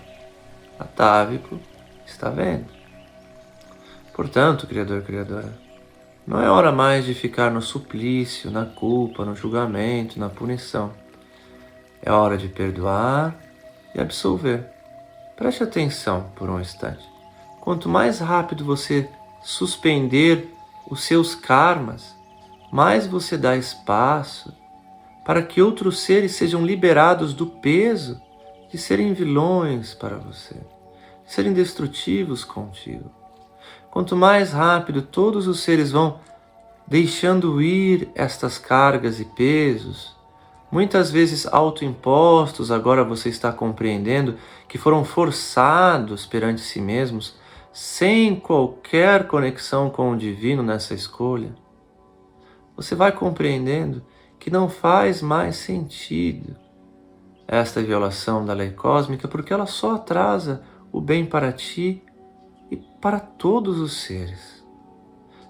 atávico, está vendo. Portanto, Criador, Criadora, não é hora mais de ficar no suplício, na culpa, no julgamento, na punição. É hora de perdoar e absolver. Preste atenção por um instante. Quanto mais rápido você suspender os seus karmas, mais você dá espaço para que outros seres sejam liberados do peso de serem vilões para você, de serem destrutivos contigo. Quanto mais rápido todos os seres vão deixando ir estas cargas e pesos, muitas vezes autoimpostos, agora você está compreendendo que foram forçados perante si mesmos, sem qualquer conexão com o divino nessa escolha, você vai compreendendo que não faz mais sentido esta violação da lei cósmica, porque ela só atrasa o bem para ti e para todos os seres.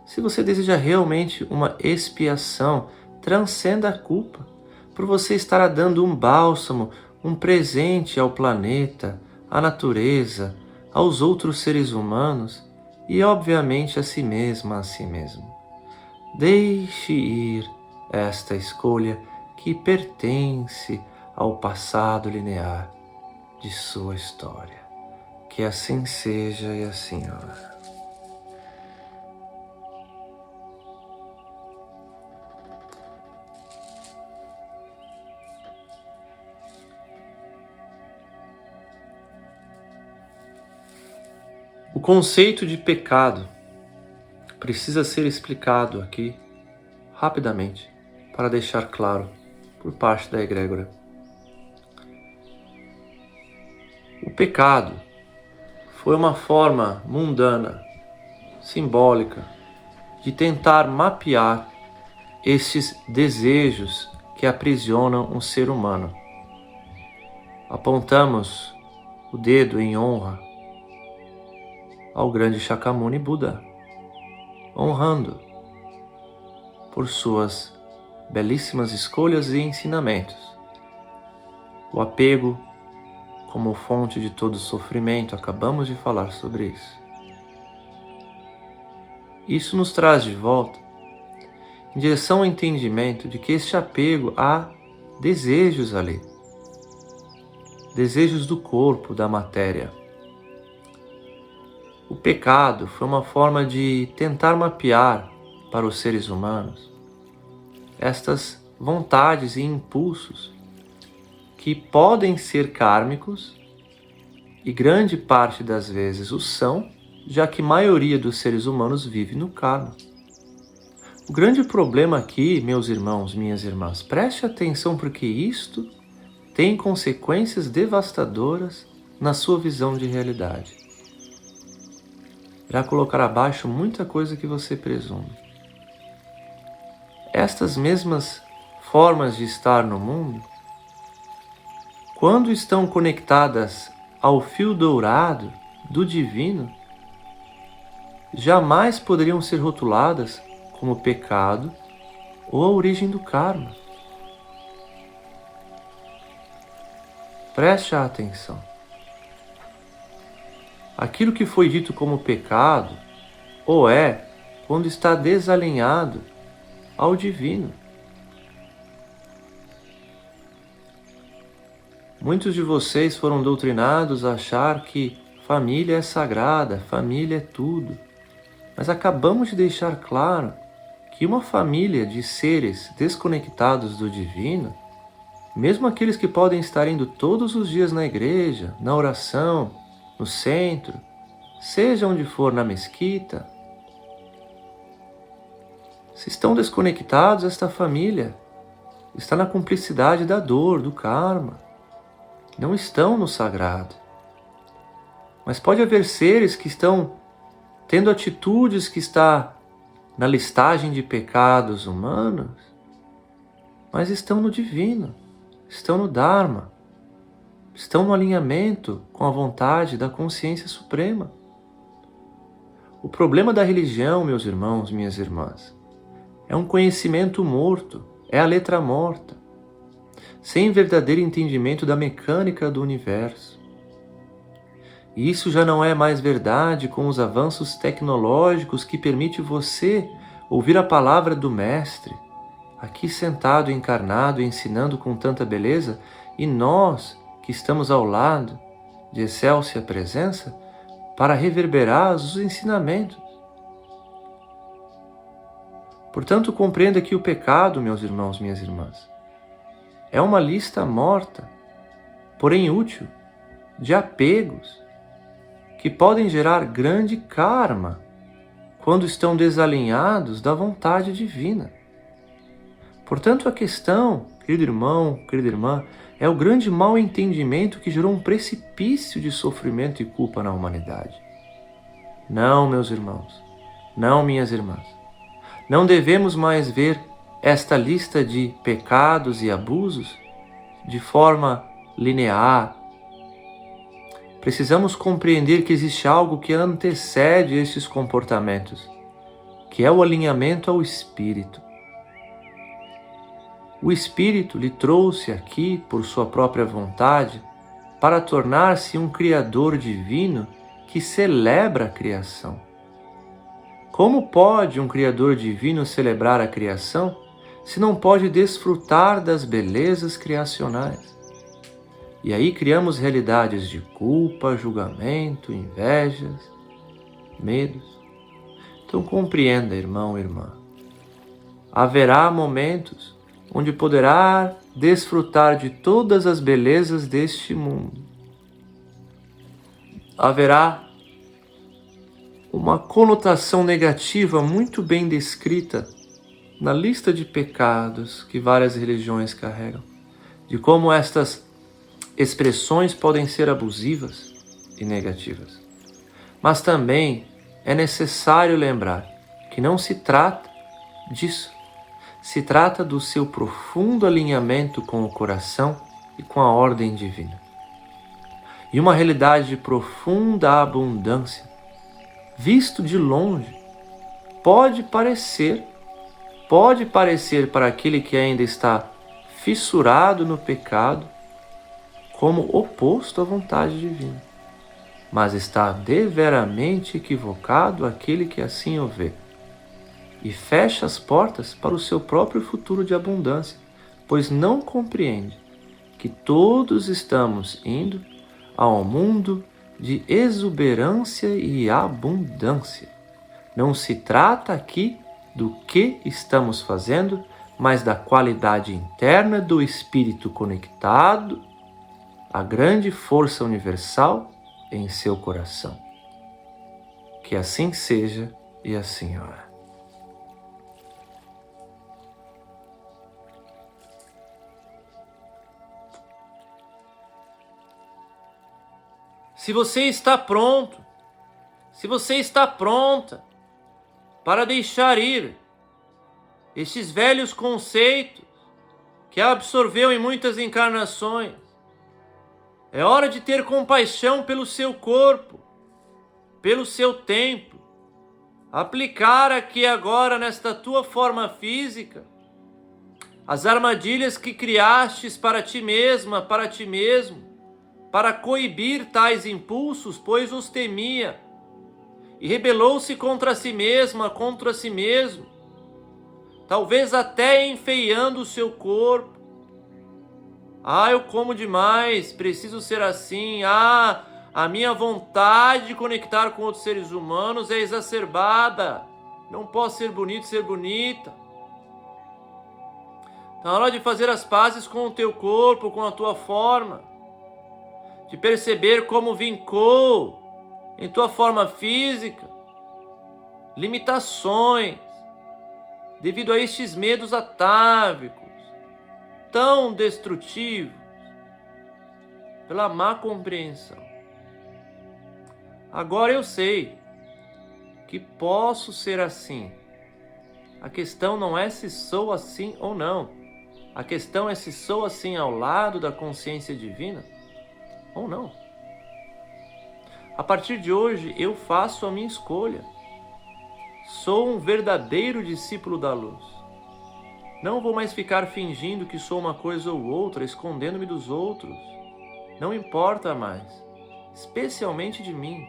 Se você deseja realmente uma expiação, transcenda a culpa, por você estar dando um bálsamo, um presente ao planeta, à natureza, aos outros seres humanos e, obviamente, a si mesma, a si mesmo. Deixe ir esta escolha que pertence ao passado linear de sua história. Que assim seja e assim ora. O conceito de pecado precisa ser explicado aqui rapidamente para deixar claro por parte da egrégora. O pecado foi uma forma mundana, simbólica, de tentar mapear estes desejos que aprisionam um ser humano. Apontamos o dedo em honra ao grande Shakyamuni Buda, honrando por suas belíssimas escolhas e ensinamentos. O apego como fonte de todo sofrimento, acabamos de falar sobre isso. Isso nos traz de volta em direção ao entendimento de que este apego há desejos ali, desejos do corpo, da matéria. O pecado foi uma forma de tentar mapear para os seres humanos estas vontades e impulsos que podem ser kármicos e grande parte das vezes o são, já que a maioria dos seres humanos vive no karma. O grande problema aqui, meus irmãos, minhas irmãs, preste atenção porque isto tem consequências devastadoras na sua visão de realidade. Irá colocar abaixo muita coisa que você presume. Estas mesmas formas de estar no mundo, quando estão conectadas ao fio dourado do divino, jamais poderiam ser rotuladas como pecado ou a origem do karma. Preste atenção. Aquilo que foi dito como pecado, ou é quando está desalinhado ao divino. Muitos de vocês foram doutrinados a achar que família é sagrada, família é tudo. Mas acabamos de deixar claro que uma família de seres desconectados do divino mesmo aqueles que podem estar indo todos os dias na igreja, na oração, no centro, seja onde for, na mesquita, se estão desconectados, esta família está na cumplicidade da dor, do karma. Não estão no sagrado. Mas pode haver seres que estão tendo atitudes que está na listagem de pecados humanos, mas estão no divino, estão no Dharma, estão no alinhamento com a vontade da consciência suprema. O problema da religião, meus irmãos, minhas irmãs, é um conhecimento morto, é a letra morta, sem verdadeiro entendimento da mecânica do universo. E isso já não é mais verdade com os avanços tecnológicos que permite você ouvir a palavra do Mestre, aqui sentado, encarnado, ensinando com tanta beleza, e nós que estamos ao lado de excelsa presença para reverberar os ensinamentos. Portanto, compreenda que o pecado, meus irmãos, minhas irmãs, é uma lista morta, porém útil, de apegos que podem gerar grande karma quando estão desalinhados da vontade divina. Portanto, a questão, querido irmão, querida irmã, é o grande mal entendimento que gerou um precipício de sofrimento e culpa na humanidade. Não, meus irmãos, não, minhas irmãs, não devemos mais ver esta lista de pecados e abusos de forma linear. Precisamos compreender que existe algo que antecede esses comportamentos, que é o alinhamento ao Espírito. O Espírito lhe trouxe aqui, por sua própria vontade, para tornar-se um Criador divino que celebra a criação. Como pode um Criador divino celebrar a criação se não pode desfrutar das belezas criacionais? E aí criamos realidades de culpa, julgamento, invejas, medos. Então compreenda, irmão e irmã. Haverá momentos onde poderá desfrutar de todas as belezas deste mundo. Haverá uma conotação negativa muito bem descrita na lista de pecados que várias religiões carregam, de como estas expressões podem ser abusivas e negativas. Mas também é necessário lembrar que não se trata disso. Se trata do seu profundo alinhamento com o coração e com a ordem divina. E uma realidade de profunda abundância, visto de longe, pode parecer para aquele que ainda está fissurado no pecado como oposto à vontade divina. Mas está deveramente equivocado aquele que assim o vê e fecha as portas para o seu próprio futuro de abundância, pois não compreende que todos estamos indo ao mundo de exuberância e abundância. Não se trata aqui do que estamos fazendo, mas da qualidade interna do espírito conectado à grande força universal em seu coração. Que assim seja e assim ora. Se você está pronto, se você está pronta para deixar ir estes velhos conceitos que absorveu em muitas encarnações, é hora de ter compaixão pelo seu corpo, pelo seu tempo, aplicar aqui agora nesta tua forma física as armadilhas que criastes para ti mesma, para ti mesmo, para coibir tais impulsos, pois os temia, e rebelou-se contra si mesma, contra si mesmo, talvez até enfeiando o seu corpo. Ah, eu como demais, preciso ser assim. Ah, a minha vontade de conectar com outros seres humanos é exacerbada. Não posso ser bonito, ser bonita. Na hora de fazer as pazes com o teu corpo, com a tua forma, de perceber como vincou em tua forma física limitações devido a estes medos atávicos tão destrutivos pela má compreensão. Agora eu sei que posso ser assim. A questão não é se sou assim ou não. A questão é se sou assim ao lado da consciência divina ou não. A partir de hoje eu faço a minha escolha. Sou um verdadeiro discípulo da luz. Não vou mais ficar fingindo que sou uma coisa ou outra, escondendo-me dos outros. Não importa mais, especialmente de mim.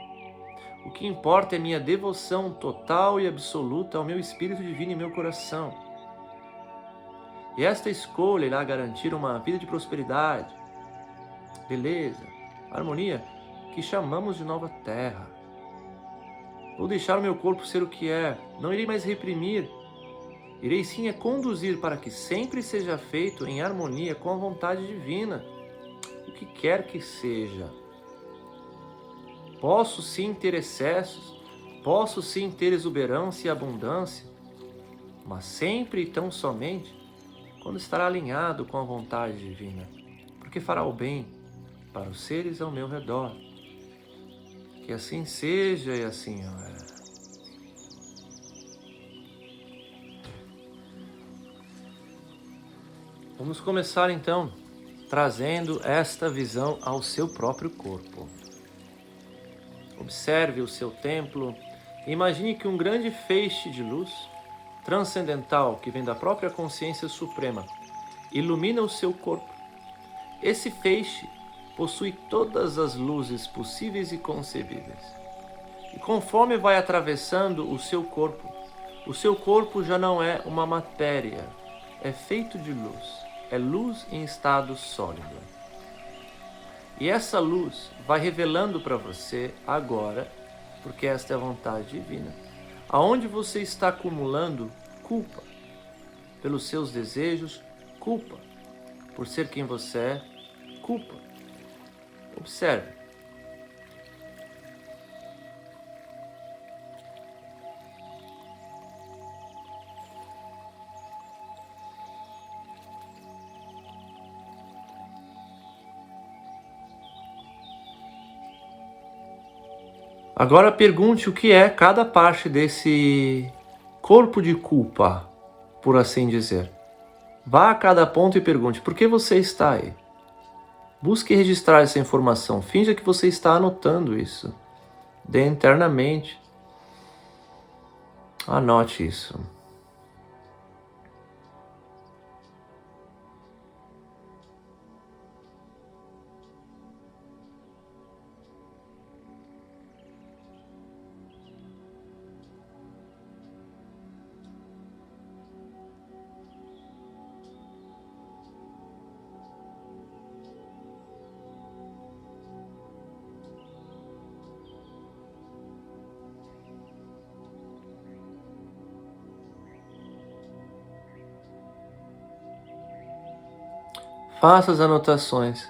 O que importa é minha devoção total e absoluta ao meu Espírito Divino em meu coração. E esta escolha irá garantir uma vida de prosperidade, beleza, harmonia, que chamamos de nova terra. Vou deixar o meu corpo ser o que é, não irei mais reprimir. Irei sim conduzir para que sempre seja feito em harmonia com a vontade divina, o que quer que seja. Posso sim ter excessos, posso sim ter exuberância e abundância, mas sempre e tão somente quando estará alinhado com a vontade divina, porque fará o bem para os seres ao meu redor. Que assim seja e assim é. Vamos começar então, trazendo esta visão ao seu próprio corpo. Observe o seu templo e imagine que um grande feixe de luz transcendental que vem da própria consciência suprema ilumina o seu corpo. Esse feixe possui todas as luzes possíveis e concebíveis. E conforme vai atravessando o seu corpo já não é uma matéria, é feito de luz, é luz em estado sólido. E essa luz vai revelando para você agora, porque esta é a vontade divina, aonde você está acumulando culpa pelos seus desejos, culpa por ser quem você é, culpa. Observe. Agora pergunte o que é cada parte desse corpo de culpa, por assim dizer. Vá a cada ponto e pergunte, por que você está aí? Busque registrar essa informação, finja que você está anotando isso. Dê internamente. Anote isso. Faça as anotações.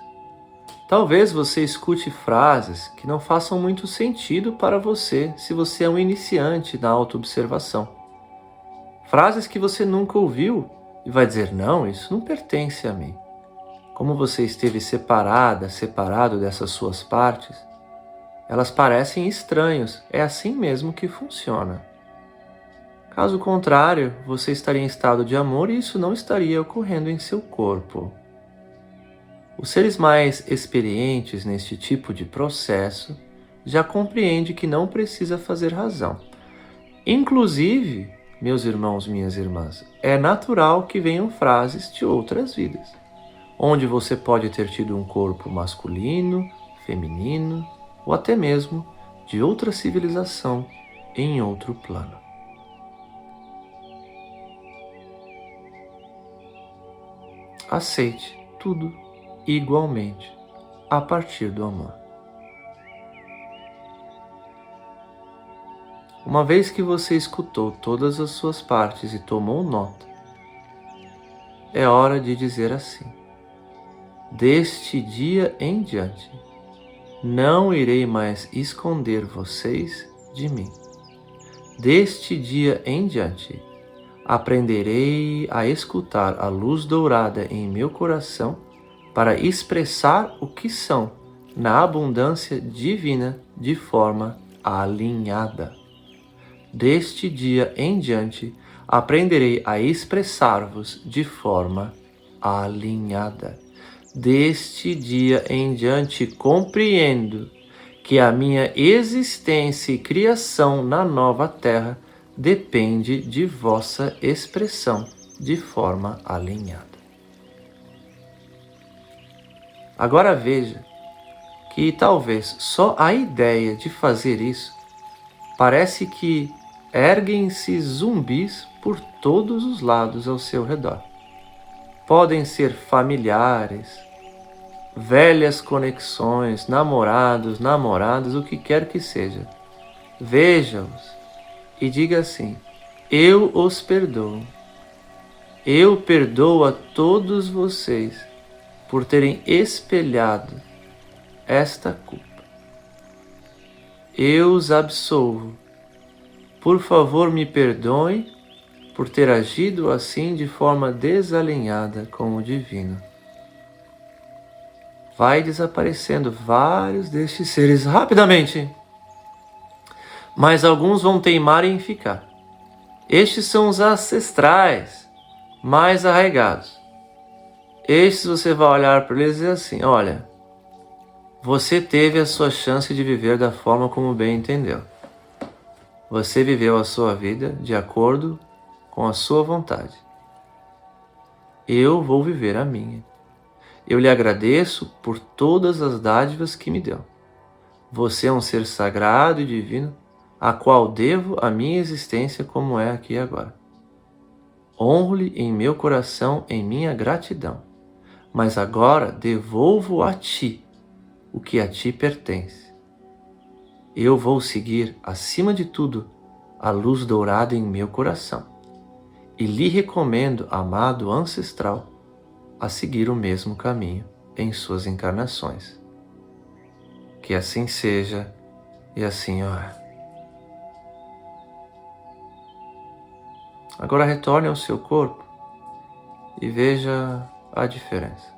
Talvez você escute frases que não façam muito sentido para você se você é um iniciante na autoobservação. Frases que você nunca ouviu e vai dizer, não, isso não pertence a mim. Como você esteve separado dessas suas partes, elas parecem estranhos, é assim mesmo que funciona. Caso contrário, você estaria em estado de amor e isso não estaria ocorrendo em seu corpo. Os seres mais experientes neste tipo de processo já compreendem que não precisa fazer razão. Inclusive, meus irmãos, minhas irmãs, é natural que venham frases de outras vidas, onde você pode ter tido um corpo masculino, feminino, ou até mesmo de outra civilização em outro plano. Aceite tudo igualmente, a partir do amor. Uma vez que você escutou todas as suas partes e tomou nota, é hora de dizer assim: deste dia em diante, não irei mais esconder vocês de mim. Deste dia em diante, aprenderei a escutar a luz dourada em meu coração para expressar o que são na abundância divina de forma alinhada. Deste dia em diante, aprenderei a expressar-vos de forma alinhada. Deste dia em diante, compreendo que a minha existência e criação na nova terra depende de vossa expressão de forma alinhada. Agora veja que talvez só a ideia de fazer isso parece que erguem-se zumbis por todos os lados ao seu redor. Podem ser familiares, velhas conexões, namorados, namoradas, o que quer que seja. Veja-os e diga assim: eu os perdoo. Eu perdoo a todos vocês por terem espelhado esta culpa. Eu os absolvo. Por favor, me perdoem por ter agido assim de forma desalinhada com o divino. Vai desaparecendo vários destes seres rapidamente, mas alguns vão teimar em ficar. Estes são os ancestrais mais arraigados. Estes você vai olhar para eles e dizer assim: olha, você teve a sua chance de viver da forma como bem entendeu. Você viveu a sua vida de acordo com a sua vontade. Eu vou viver a minha. Eu lhe agradeço por todas as dádivas que me deu. Você é um ser sagrado e divino, a qual devo a minha existência como é aqui e agora. Honro-lhe em meu coração em minha gratidão, mas agora devolvo a ti o que a ti pertence. Eu vou seguir, acima de tudo, a luz dourada em meu coração, e lhe recomendo, amado ancestral, a seguir o mesmo caminho em suas encarnações. Que assim seja, e assim é. Agora retorne ao seu corpo e veja a diferença.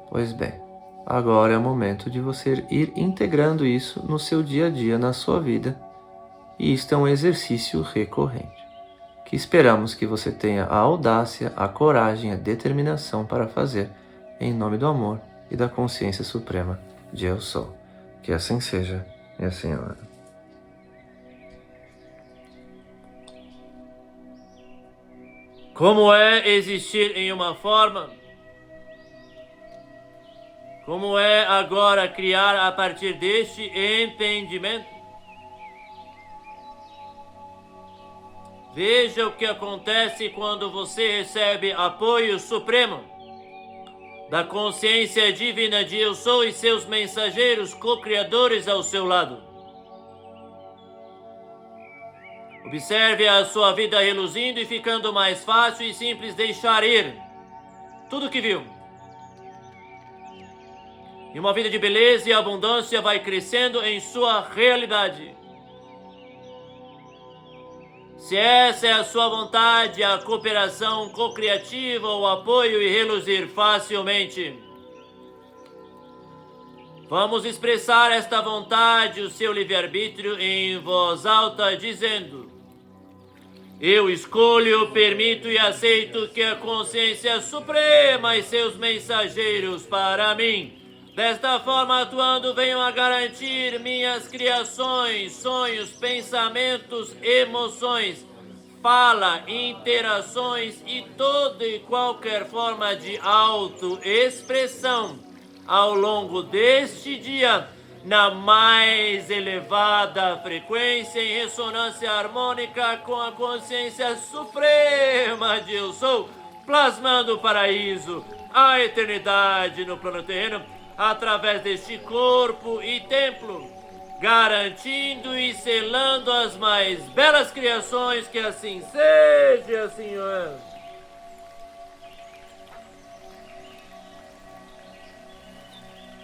Pois bem, agora é o momento de você ir integrando isso no seu dia a dia, na sua vida, e isto é um exercício recorrente, que esperamos que você tenha a audácia, a coragem, a determinação para fazer, em nome do amor e da consciência suprema de Eu Sou. Que assim seja, e assim é. Como é existir em uma forma? Como é agora criar a partir deste entendimento? Veja o que acontece quando você recebe apoio supremo da consciência divina de Eu Sou e seus mensageiros co-criadores ao seu lado. Observe a sua vida reluzindo e ficando mais fácil e simples deixar ir tudo que viu. E uma vida de beleza e abundância vai crescendo em sua realidade. Se essa é a sua vontade, a cooperação co-criativa, o apoio e reluzir facilmente. Vamos expressar esta vontade, o seu livre-arbítrio, em voz alta, dizendo: eu escolho, permito e aceito que a consciência suprema e seus mensageiros para mim, desta forma atuando, venham a garantir minhas criações, sonhos, pensamentos, emoções, fala, interações e toda e qualquer forma de autoexpressão ao longo deste dia, na mais elevada frequência em ressonância harmônica com a consciência suprema de Eu Sou, plasmando o paraíso, a eternidade no plano terreno, através deste corpo e templo, garantindo e selando as mais belas criações, que assim seja, Senhor.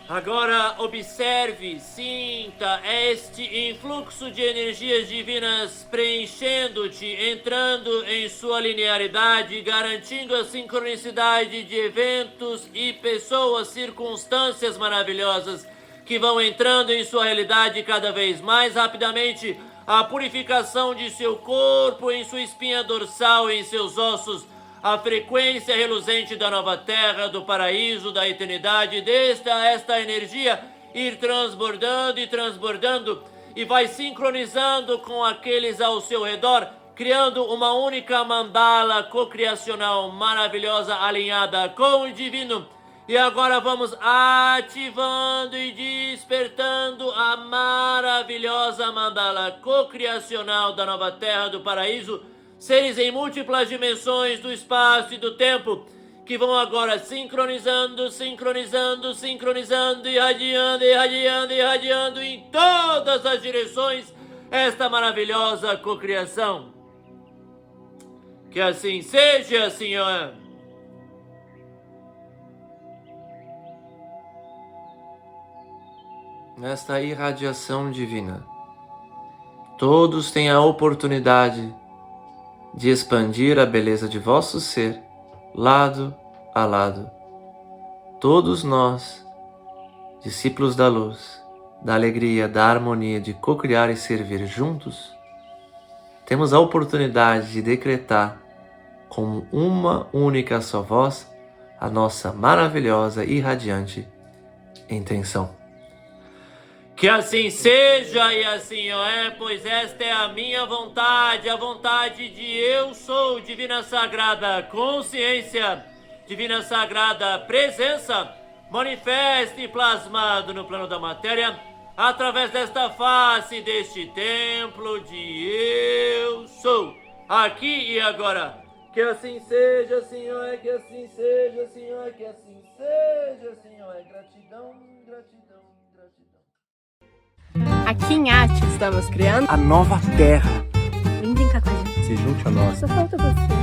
Agora observe, sinta este influxo de energias divinas preenchendo-te, entrando em sua linearidade, garantindo a sincronicidade de eventos e pessoas, circunstâncias maravilhosas que vão entrando em sua realidade cada vez mais rapidamente, a purificação de seu corpo, em sua espinha dorsal, em seus ossos, a frequência reluzente da nova terra, do paraíso, da eternidade, deixa esta energia ir transbordando e transbordando e vai sincronizando com aqueles ao seu redor, criando uma única mandala cocriacional maravilhosa, alinhada com o divino. E agora vamos ativando e despertando a maravilhosa mandala cocriacional da nova terra, do paraíso, seres em múltiplas dimensões do espaço e do tempo, que vão agora sincronizando, sincronizando, sincronizando, irradiando, irradiando, irradiando em todas as direções esta maravilhosa cocriação. Que assim seja, Senhor. Nesta irradiação divina, todos têm a oportunidade de expandir a beleza de vosso ser, lado a lado. Todos nós, discípulos da luz, da alegria, da harmonia, de cocriar e servir juntos, temos a oportunidade de decretar como uma única só voz a nossa maravilhosa e radiante intenção. Que assim seja e assim é, pois esta é a minha vontade, a vontade de eu sou, Divina Sagrada Consciência, Divina Sagrada Presença, manifeste e plasmado no plano da matéria, através desta face, deste templo de eu sou, aqui e agora. Que assim seja, Senhor, que assim seja, Senhor, que assim seja, Senhor. Gratidão, gratidão, gratidão. Aqui em Arte estamos criando a nova terra. Vem brincar com a gente. Se junte a nós. Só falta você.